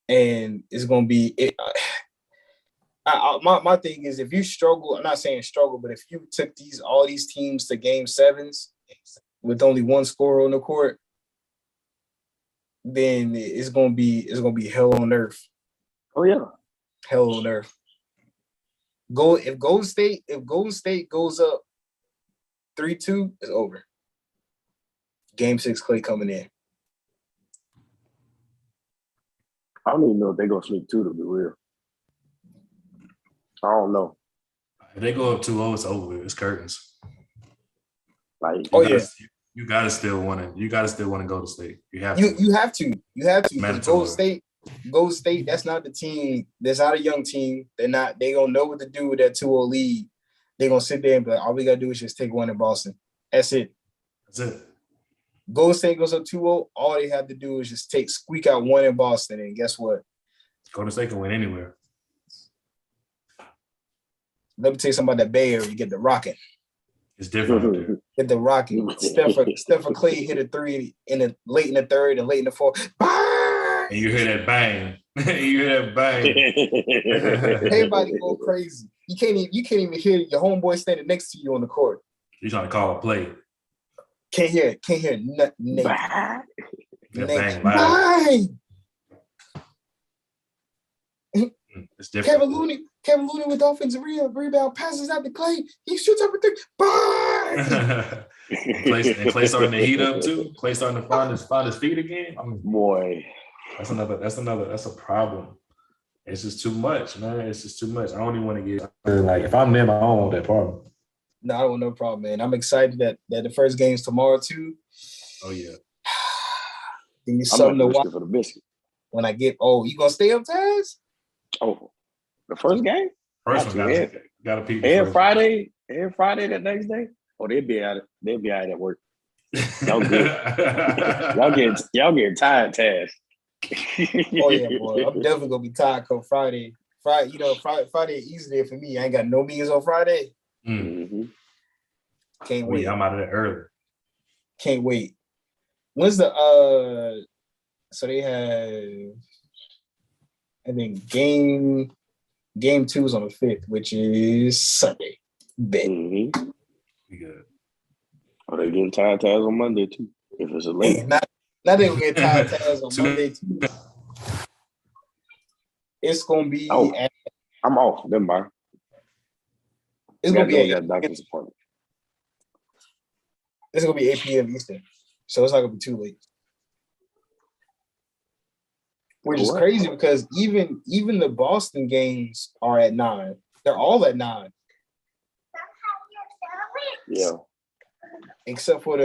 and it's going to be it. My thing is, if you struggle, I'm not saying struggle, but if you took all these teams to game 7s with only one scorer on the court, then it's gonna be hell on earth. Oh yeah, hell on earth. If Golden State goes up 3-2, it's over. Game 6, Clay coming in. I don't even know if they're gonna sneak 2 to be real. I don't know. If they go up 2-0, it's over. It's curtains. Like, you gotta still want to go to state. You have to. You have to. Golden State. That's not the team. That's not a young team. They gonna know what to do with that 2-0 lead. They're gonna sit there and be like, all we gotta do is just take one in Boston. That's it. Golden State goes up 2-0. All they have to do is just squeak out one in Boston, and guess what? Golden State can win anywhere. Let me tell you something about that Bay Area. You get the Rocket. It's different. Get the Rocket. Steph Clay hit a 3 late in the 3rd and late in the 4th. Bang! And you hear that bang. Everybody go crazy. You can't even hear your homeboy standing next to you on the court. You're trying to call a play. Can't hear nothing. Bang. Bang! It's different. Kevin Looney with offensive rebound, passes out to Clay. He shoots up a 3. Bang! And Clay starting to heat up too. Clay starting to find his feet again. Boy, that's a problem. It's just too much, man. It's just too much. I don't even want to get like if I'm them, I don't want that problem. No, I don't want no problem, man. I'm excited that the first game's tomorrow too. Oh yeah. Give me I'm something to not watch for the biscuit. when I get. Oh, you gonna stay up, Taz? Oh, the first game? First one got to peep. And Friday the next day. Oh, they'll be out at work. Y'all good. y'all getting tired, Taz. Oh yeah, boy. I'm definitely gonna be tired come Friday. Friday easy day for me. I ain't got no meetings on Friday. Mm-hmm. Can't wait. Yeah, I'm out of there early. Can't wait. When's the so they have, I think game 2 is on the 5th, which is Sunday. Bet. Mm-hmm. We good. Oh, they getting tired Taz on Monday too. If it's a late. Hey, not they will get tired Taz on Monday too. It's gonna be. Oh, I'm off. Never mind. It's gonna be a doctor's appointment. It's gonna be 8 p.m. Eastern, so it's not gonna be too late. Which is crazy because even the Boston games are at 9. They're all at 9. Yeah. Except for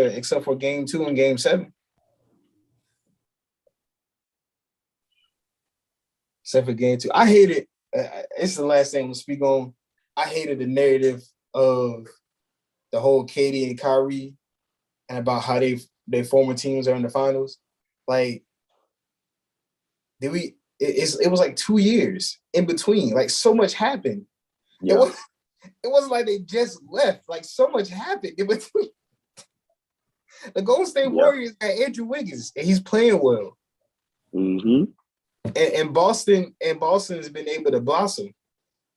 game 2 and game 7. Except for game 2. I hate it. It's the last thing we'll speak on. I hated the narrative of the whole KD and Kyrie and about how their former teams are in the finals. Like, it was like 2 years in between. Like, so much happened. Yeah. It wasn't like they just left. Like, so much happened in between. The Golden State Warriors got Andrew Wiggins, and he's playing well. Mm-hmm. And Boston has been able to blossom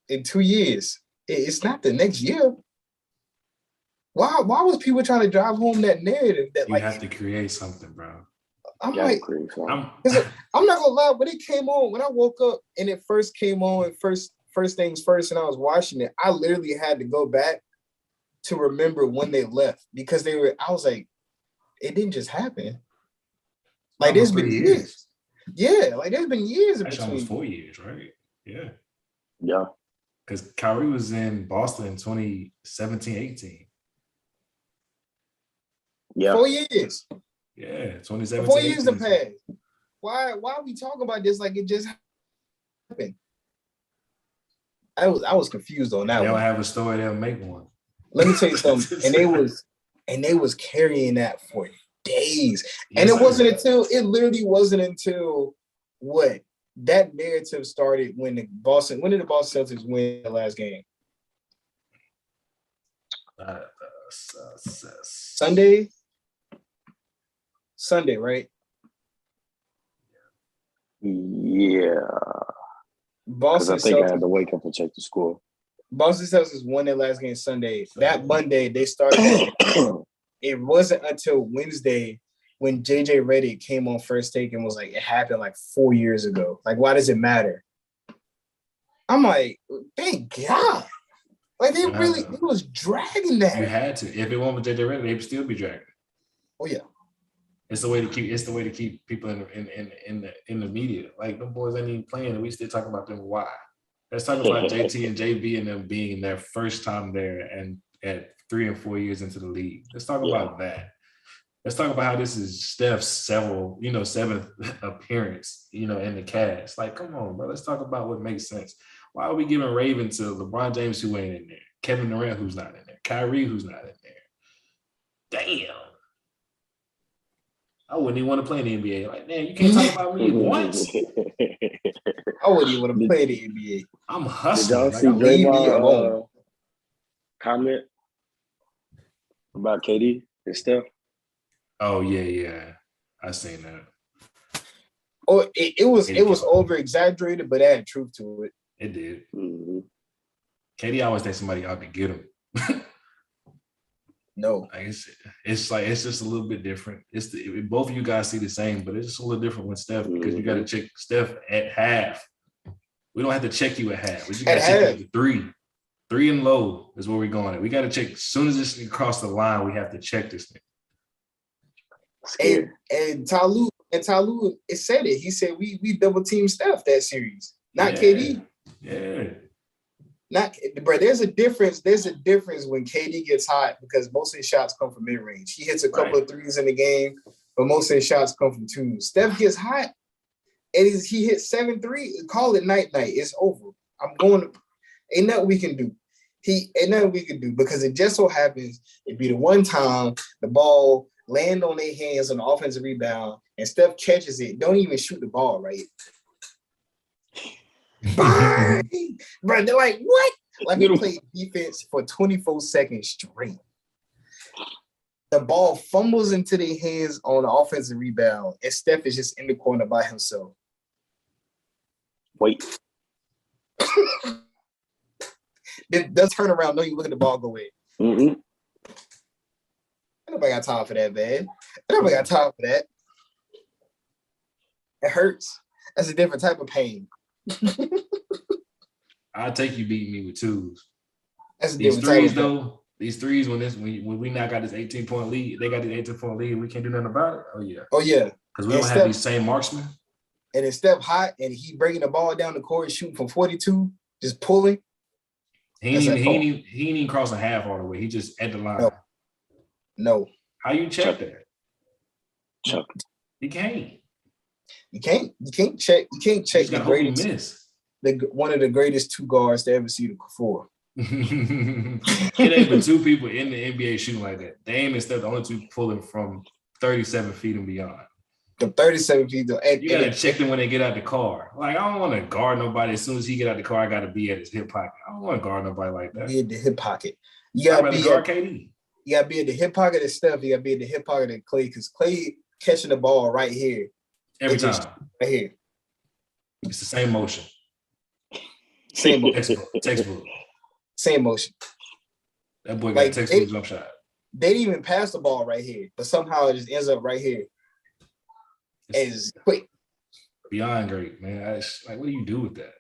in 2 years. It's not the next year. Why was people trying to drive home that narrative that you have to create something, bro? I'm not gonna lie. When it came on, when I woke up and it first came on, first things first, and I was watching it, I literally had to go back to remember when they left because I was like, it didn't just happen. Like there's been years. Yeah, like there's been years in between. Almost 4 years, right? Yeah. Yeah. Because Kyrie was in Boston in 2017-18. Yeah. 4 years. Yeah, 2017. 4 years have passed. Why are we talking about this like it just happened? I was confused on that. They don't have a story, they'll make one. Let me tell you something. and they was carrying that for days. And it literally wasn't until what that narrative started when did the Boston Celtics win the last game? Sunday, right? Yeah. Boston I think I had to wake up and check the score. Boston Celtics won their last game Sunday. That Monday, they started. It wasn't until Wednesday when JJ Redick came on First Take and was like, it happened like 4 years ago. Like, why does it matter? I'm like, thank God. Like, they was dragging that. You had to. If it wasn't with JJ Redick, they'd still be dragging. Oh, yeah. It's the way to keep people in the media. Like, them boys ain't even playing, and we still talking about them. Why? Let's talk about JT and JB and them being their first time there and at 3 and 4 years into the league. Let's talk about that. Let's talk about how this is Steph's seventh appearance, in the cast. Like, come on, bro. Let's talk about what makes sense. Why are we giving Raven to LeBron James, who ain't in there? Kevin Durant, who's not in there? Kyrie, who's not in there? Damn. I wouldn't even want to play in the NBA. Like, man, you can't talk about me once. I wouldn't even want to play the NBA. I'm hustling. Did y'all see Draymond comment about KD and Steph? Oh yeah, I seen that. Oh, it was over exaggerated, but it had truth to it. It did. Mm-hmm. KD always thinks somebody out to get him. No, like it's just a little bit different. Both of you guys see the same, but it's just a little different with Steph because you got to check Steph at half. We don't have to check you at half. We just got to check you at the 3. 3 and low is where we're going at. We got to check as soon as this across the line. We have to check this thing. And Tyloo it said it. He said we double team Steph that series, not KD. Yeah. Not, bro. There's a difference. There's a difference when KD gets hot because most of his shots come from mid range. He hits a couple of threes in the game, but most of his shots come from twos. Steph gets hot, and he hits 7 3. Call it night. It's over. I'm going to. Ain't nothing we can do. Ain't nothing we can do because it just so happens it be the one time the ball land on their hands on the offensive rebound and Steph catches it. Don't even shoot the ball right. Bro, they're like, what? Like we played defense for 24 seconds straight. The ball fumbles into their hands on the offensive rebound, and Steph is just in the corner by himself. Wait. Then does turn around, no, you look at the ball go in. Mm-hmm. Nobody got time for that, man. Nobody got time for that. It hurts. That's a different type of pain. I'll take you beating me with twos. That's a these different threes, type of though. These threes, when we now got this 18-point lead, they got this 18-point lead, we can't do nothing about it. Oh yeah. Because we don't have these same marksmen. And it's Steph hot, and he bringing the ball down the court, shooting from 42, just pulling. He ain't even crossing half all the way. He just at the line. No. How you check that? Chuck. You can't. You can't check the greatest. One of the greatest two guards to ever see the before. It ain't but two people in the NBA shooting like that. Dame and Steph, the only two pulling from 37 feet and beyond. The 37 feet, though. You gotta check them when they get out the car. Like, I don't want to guard nobody. As soon as he get out the car, I gotta be at his hip pocket. I don't want to guard nobody like that. Be at the hip pocket. You gotta be guard KD. You gotta be at the hip pocket of Steph. You gotta be at the hip pocket of Clay, because Clay catching the ball right here. Every time. Right here. It's the same motion. Same motion. Textbook. Same motion. That boy got a textbook jump shot. They didn't even pass the ball right here, but somehow it just ends up right here. It's quick. Beyond great, man. Like, what do you do with that?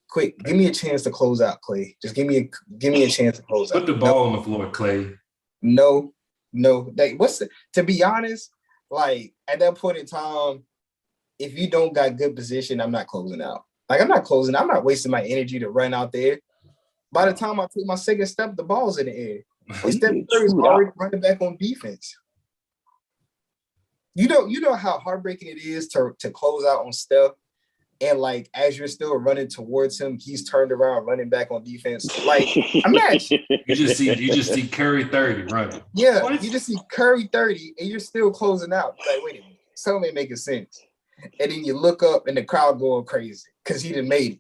Quick, give me a chance to close out, Clay. Just give me a chance to close out. Put the ball on the floor, Clay. No. Like, to be honest, like at that point in time, if you don't got good position, I'm not closing out. Like, I'm not wasting my energy to run out there. By the time I take my second step, the ball's in the air. Steph Curry's already running back on defense. You know how heartbreaking it is to close out on Steph, and like as you're still running towards him, he's turned around running back on defense. Like, imagine you just see Curry 30 running. Yeah, what? You just see Curry 30, and you're still closing out. Like, wait a minute, something ain't making sense. And then you look up, and the crowd going crazy because he done made it.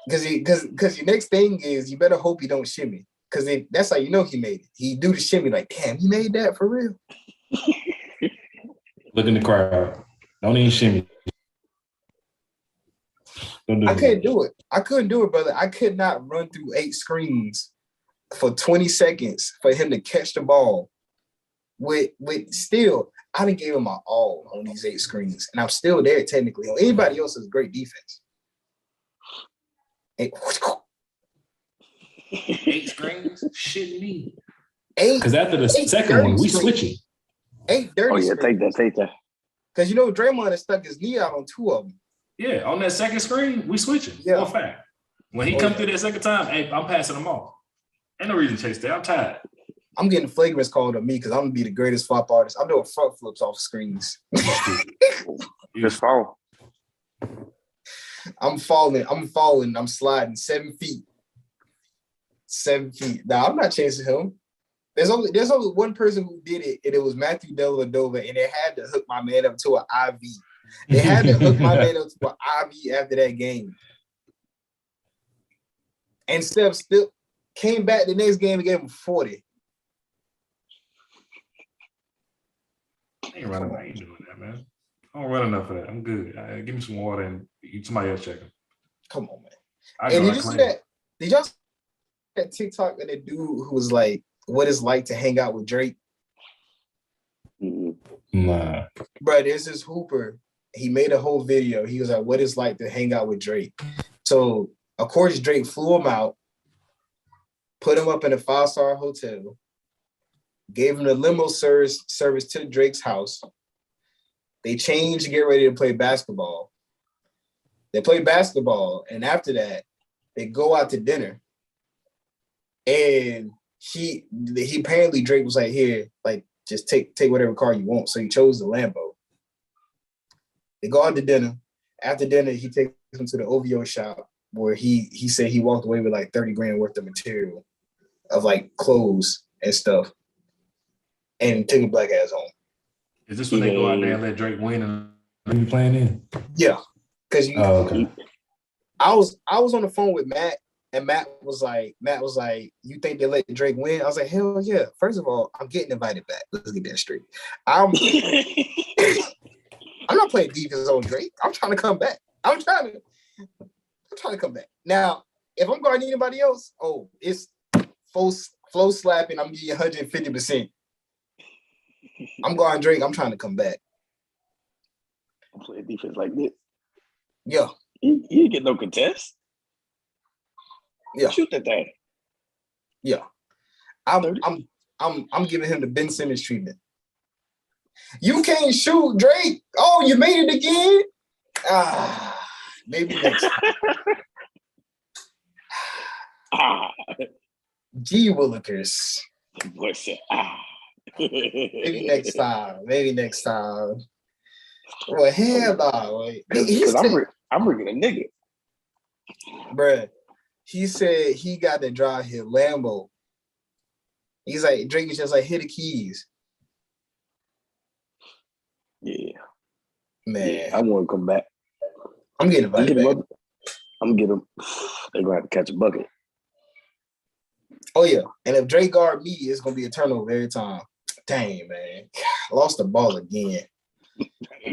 Because your next thing is you better hope he don't shimmy, because that's how you know he made it. He do the shimmy like, damn, he made that for real. Look in the crowd. Don't even shimmy. I couldn't do it, brother. I could not run through 8 screens for 20 seconds for him to catch the ball. With still, I done gave him my all on these 8 screens, and I'm still there technically. Anybody else is great defense. 8 screens? Shit me. 8. Because after the second one, we switching. 8 dirty. Oh yeah, screens. take that. Because you know Draymond has stuck his knee out on 2 of them. Yeah, on that second screen, we switching. Yeah. For fact. When he come through that second time, hey, I'm passing them off. Ain't no reason to chase that. I'm tired. I'm getting flagrants called on me because I'm gonna be the greatest flop artist. I'm doing front flips off screens. Just fall. I'm falling. I'm sliding 7 feet. 7 feet. Now I'm not chasing him. There's only one person who did it, and it was Matthew Dellavedova, and they had to hook my man up to an IV. They had to hook my man up to an IV after that game. And Steph still came back the next game and gave him 40. I ain't doing that, man. I don't run enough of that. I'm good. Give me some water and somebody else check him. Come on, man. And did you see that? Did y'all see that TikTok of that dude who was like, what it's like to hang out with Drake? Nah. Bro, there's this hooper. He made a whole video. He was like, what it's like to hang out with Drake. So, of course, Drake flew him out, put him up in a 5-star hotel, gave him the limo service to Drake's house. They changed to get ready to play basketball. They played basketball, and after that, They go out to dinner, and he apparently Drake was like, here, like just take whatever car you want. So he chose the Lambo. They go out to dinner. After dinner, he takes him to the OVO shop where he said he walked away with like 30 grand worth of material of like clothes and stuff, and took a black ass home. Is this when they go out there and let Drake win and be playing in? Yeah, because okay. I was on the phone with Matt, and Matt was like, you think they let Drake win? I was like, hell yeah. First of all, I'm getting invited back. Let's get that straight. I'm not playing defense on Drake. I'm trying to come back. I'm trying to come back. Now, if I'm guarding anybody else, it's flow slapping. I'm getting 150%. I'm guarding Drake. I'm trying to come back. I'm playing defense like this. Yeah. You didn't get no contest. Yeah. Shoot that thing. Yeah. I'm giving him the Ben Simmons treatment. You can't shoot, Drake. Oh, you made it again? Maybe next time. Gee Willikers. Boy said, Maybe next time. Well, hell no. Because I'm bringing a nigga. Bruh, he said he got to drive his Lambo. He's like, Drake is just like, hit the keys. Yeah. Man. Yeah, I want to come back. I'm getting invited back. I'm getting them. They're going to have to catch a bucket. Oh, yeah. And if Drake guard me, it's going to be a turnover every time. Dang, man. Lost the ball again.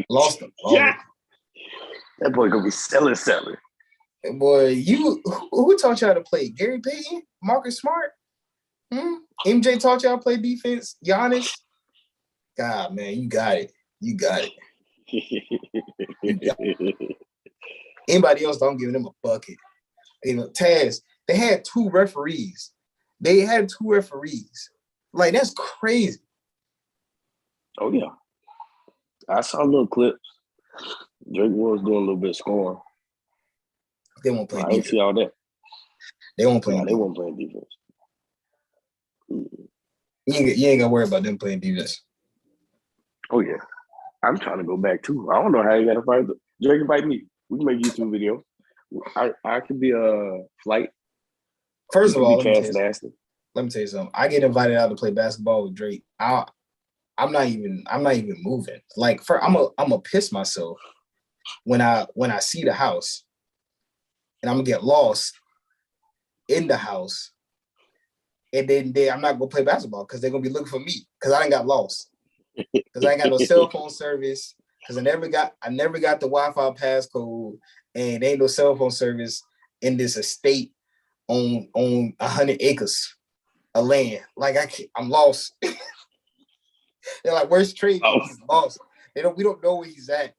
Lost the ball. Yeah. That boy going to be selling. Boy, who taught y'all to play? Gary Payton? Marcus Smart? MJ taught y'all to play defense? Giannis? God, man, you got it. Anybody else, don't give them a bucket. Taz, they had two referees. Like, that's crazy. Oh, yeah. I saw little clips. Drake was doing a little bit of scoring. They won't play defense. I didn't see all that. They won't play defense. They won't play defense. You ain't got to worry about them playing defense. Oh, yeah. I'm trying to go back, too. I don't know how you got to find it. Drake, invite me. We can make YouTube videos. I could be a flight. First of all, let me tell you something. I get invited out to play basketball with Drake. I'm not even moving. Like, I'm gonna piss myself when I see the house, and I'm gonna get lost in the house, and then I'm not gonna play basketball because they're gonna be looking for me because I ain't got lost, because I ain't got no cell phone service, because I never got the Wi-Fi passcode, and there ain't no cell phone service in this estate on 100 acres of land. Like, I'm lost. They're like, where's Trey? He's lost. We don't know where he's at.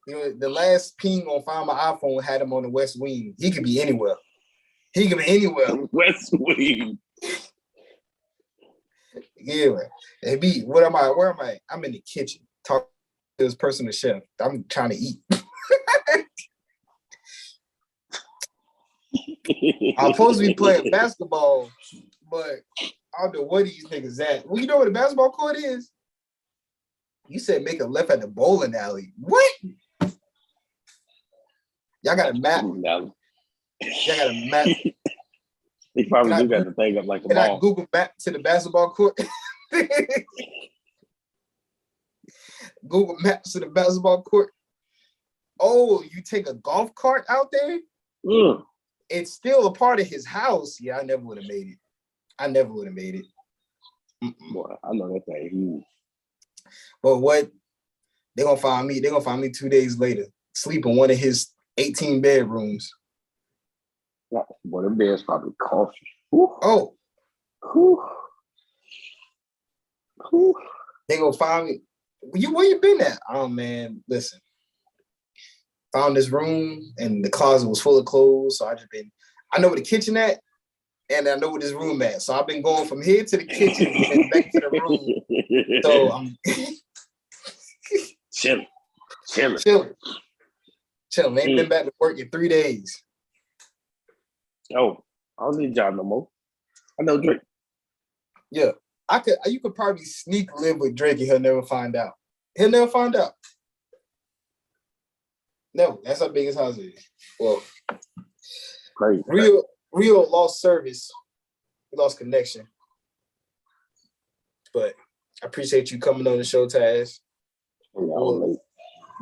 The last ping on Find My iPhone had him on the West Wing. He could be anywhere. West Wing. Yeah. Hey, where am I? I'm in the kitchen talking to this personal chef. I'm trying to eat. I'm supposed to be playing basketball, but I don't know where these niggas at. Well, you know where the basketball court is? You said make a left at the bowling alley. What? Y'all got a map. They probably do got the thing up like a ball. Can I Google map to the basketball court? Google maps to the basketball court. Oh, you take a golf cart out there? It's still a part of his house. Yeah, I never would have made it. Boy, I know that thing huge. But what? They're gonna find me. 2 days later, sleep in one of his 18 bedrooms. Boy, the bed's probably coffee. Oh. Ooh. They gonna find me. Where you been at? Oh man, listen. Found this room and the closet was full of clothes. So I know where the kitchen at, and I know where this room at. So I've been going from here to the kitchen and back to the room. So I'm chilling. Ain't been back to work in 3 days. Oh, I don't need y'all no more. I know Drake. Yeah. You could probably sneak live with Drake and he'll never find out. He'll never find out. No, that's how big his house is. Well, Crazy. Rio lost service. We lost connection. But I appreciate you coming on the show, Taz. We'll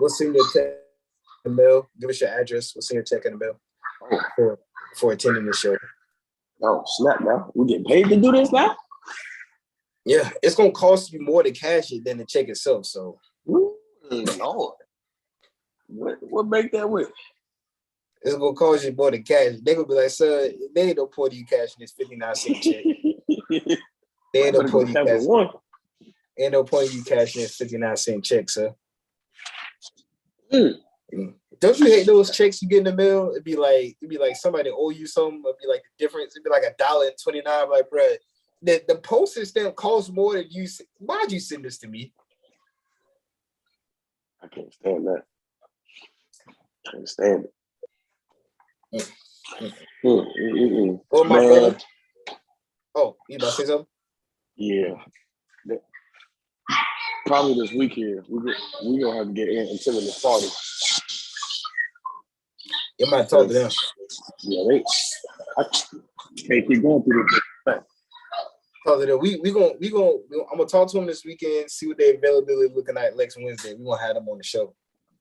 send you a check in the mail. Give us your address. We'll send you a check in the mail for attending the show. Oh, snap now. We getting paid to do this now? Yeah, it's going to cost you more to cash it than the check itself. So, Lord. What make that with? It's going to cost you more to cash. They're going to be like, sir, they ain't no point you cashing this 59-cent check. They ain't no point you cashing. Ain't no point you cashing this 59-cent check, sir. Don't you hate those checks you get in the mail? It'd be like somebody owe you something. It'd be like the difference. It'd be like $1.29. Like, bro, the postage stamp costs more than you. Why'd you send this to me? I can't stand that. Can't stand it. Or my brother. Oh, you about to say something? Yeah. Probably this week here, we gonna have to get into the party. You might talk to them. Yeah, I can't keep going through this. Talk to them. I'm gonna talk to them this weekend. See what their availability looking like next Wednesday. We gonna have them on the show.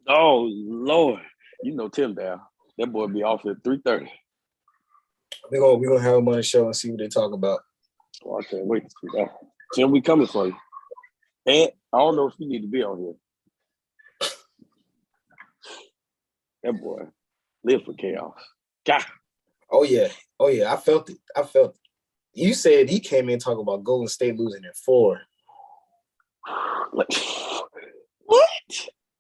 Oh Lord, you know Tim down. That boy be off at 3:30. We gonna have them on the show and see what they talk about. Oh, I can't wait to see that. Tim, we coming for you. And I don't know if you need to be on here. That boy live for chaos. God. Oh yeah. I felt it. You said he came in talking about Golden State losing in 4. What?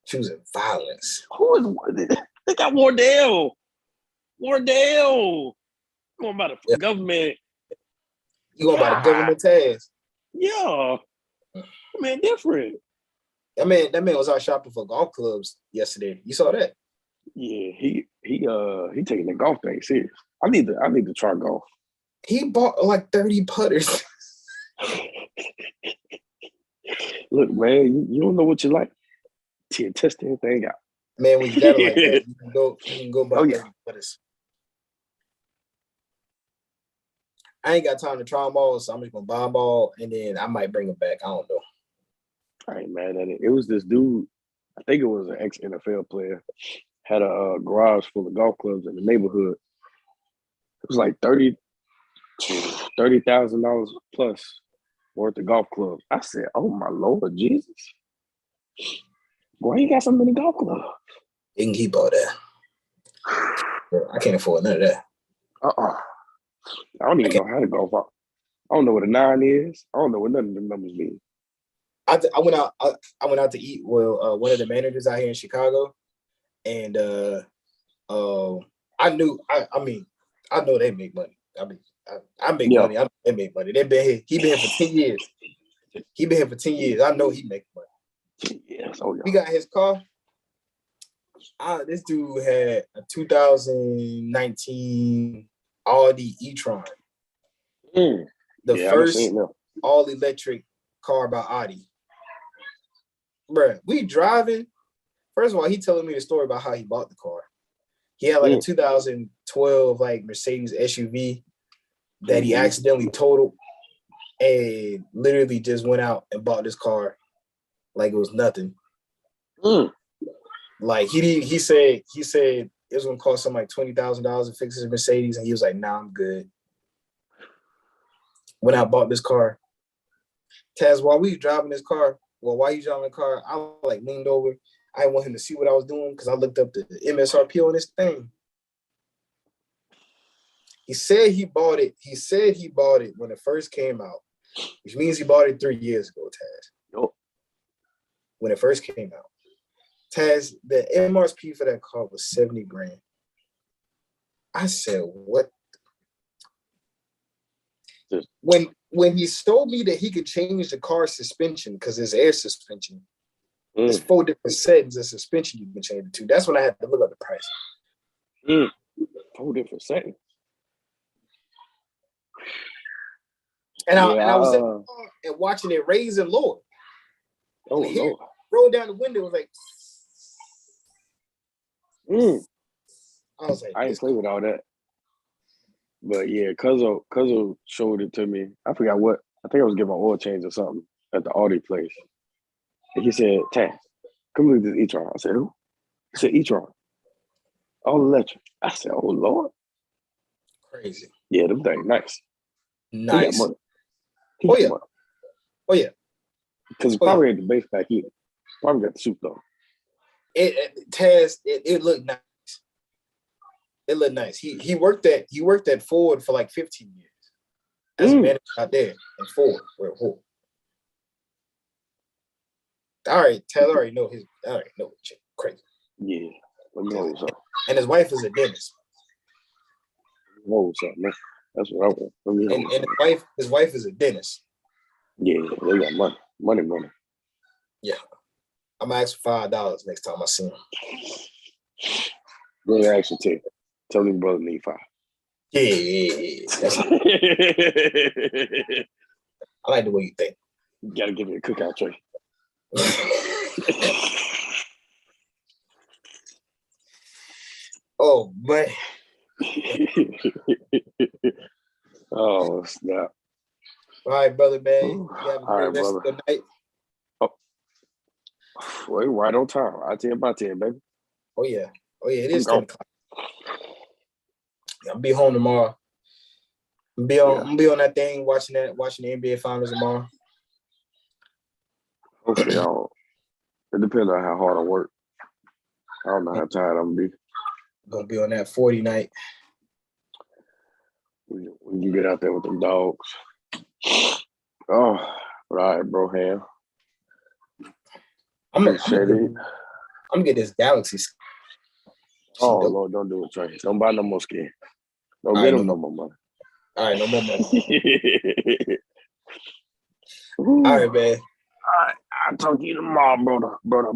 Choosing violence. Who is? They got Wardell. Going by the government. You going by the government task? Yeah. Man, different. That man was out shopping for golf clubs yesterday. You saw that? Yeah, he taking the golf thing serious. I need to try golf. He bought like 30 putters. Look, man, you don't know what you like. Test everything out. Man, when you got it like that, you can go buy 30 putters. I ain't got time to try them all, so I'm just gonna buy them all, and then I might bring them back. I don't know. I ain't mad at it. It was this dude, I think it was an ex-NFL player, had a garage full of golf clubs in the neighborhood. It was like $30,000 plus worth of golf clubs. I said, "Oh my Lord, Jesus! Why you got so many golf clubs?" You can keep all that. I can't afford none of that. I don't even know how to golf. I don't know what a 9 is. I don't know what none of the numbers mean. I went out to eat with one of the managers out here in Chicago, and I know they make money. I make money. I know they make money. He been here for 10 years. I know he make money. Yeah, he got his car. This dude had a 2019 Audi e-tron. The first all-electric car by Audi. Bruh, we driving. First of all, he telling me the story about how he bought the car. He had like a 2012 like Mercedes SUV that he accidentally totaled and literally just went out and bought this car like it was nothing. Like he said it was gonna cost him like $20,000 to fix his Mercedes, and he was like, "Nah, I'm good." When I bought this car, Taz, while you driving the car, I like leaned over. I didn't want him to see what I was doing because I looked up the MSRP on this thing. He said he bought it when it first came out, which means he bought it 3 years ago, Taz. When it first came out. Taz, the MSRP for that car was $70,000. I said, what? When he told me that he could change the car suspension because it's air suspension, there's 4 different settings of suspension you can change it to. That's when I had to look up the price. 4 different settings. And I was in the car and watching it raise and lower. Oh Lord! Roll down the window. It was like. I was like, I ain't play with all that. But yeah, Cuzzo showed it to me. I forgot what. I think I was getting my oil change or something at the Audi place. And he said, Taz, come look at this e-tron. I said, who? He said, e-tron. All electric. I said, oh Lord. Crazy. Yeah, them things nice. Nice. He got money. Oh yeah. Because he probably had the base back here. Probably got the soup though. It looked nice. It looked nice. He worked at Ford for like 15 years. As a manager out there in Ford. All right, Taz already know crazy. Yeah. Let me know what's up. And his wife is a dentist. Know what's up, man. That's what I want. And his wife is a dentist. Yeah, they got money. Money. Yeah. I'm gonna ask for $5 next time I see him. They actually take it. Tell him brother need 5. Yeah. I like the way you think. You gotta give me a cookout tray. Oh, man. Oh, snap. All right, brother, man. You have a All right, great rest of the night. Oh, well, right on time. I 10 by 10, baby. Oh, yeah. It is 10 o'clock. I'll be home tomorrow. I'm be on that thing watching the NBA Finals tomorrow. Hopefully, it depends on how hard I work. I don't know how tired I'm gonna be. Gonna be on that 40 night. When you get out there with them dogs. Oh, all right, bro, Ham. I'm gonna get this Galaxy. Oh Lord, don't do it, Trey. Don't buy no more skin. Don't get him no more money. All right, no more money. All right, man. All right, I'll talk to you tomorrow, brother.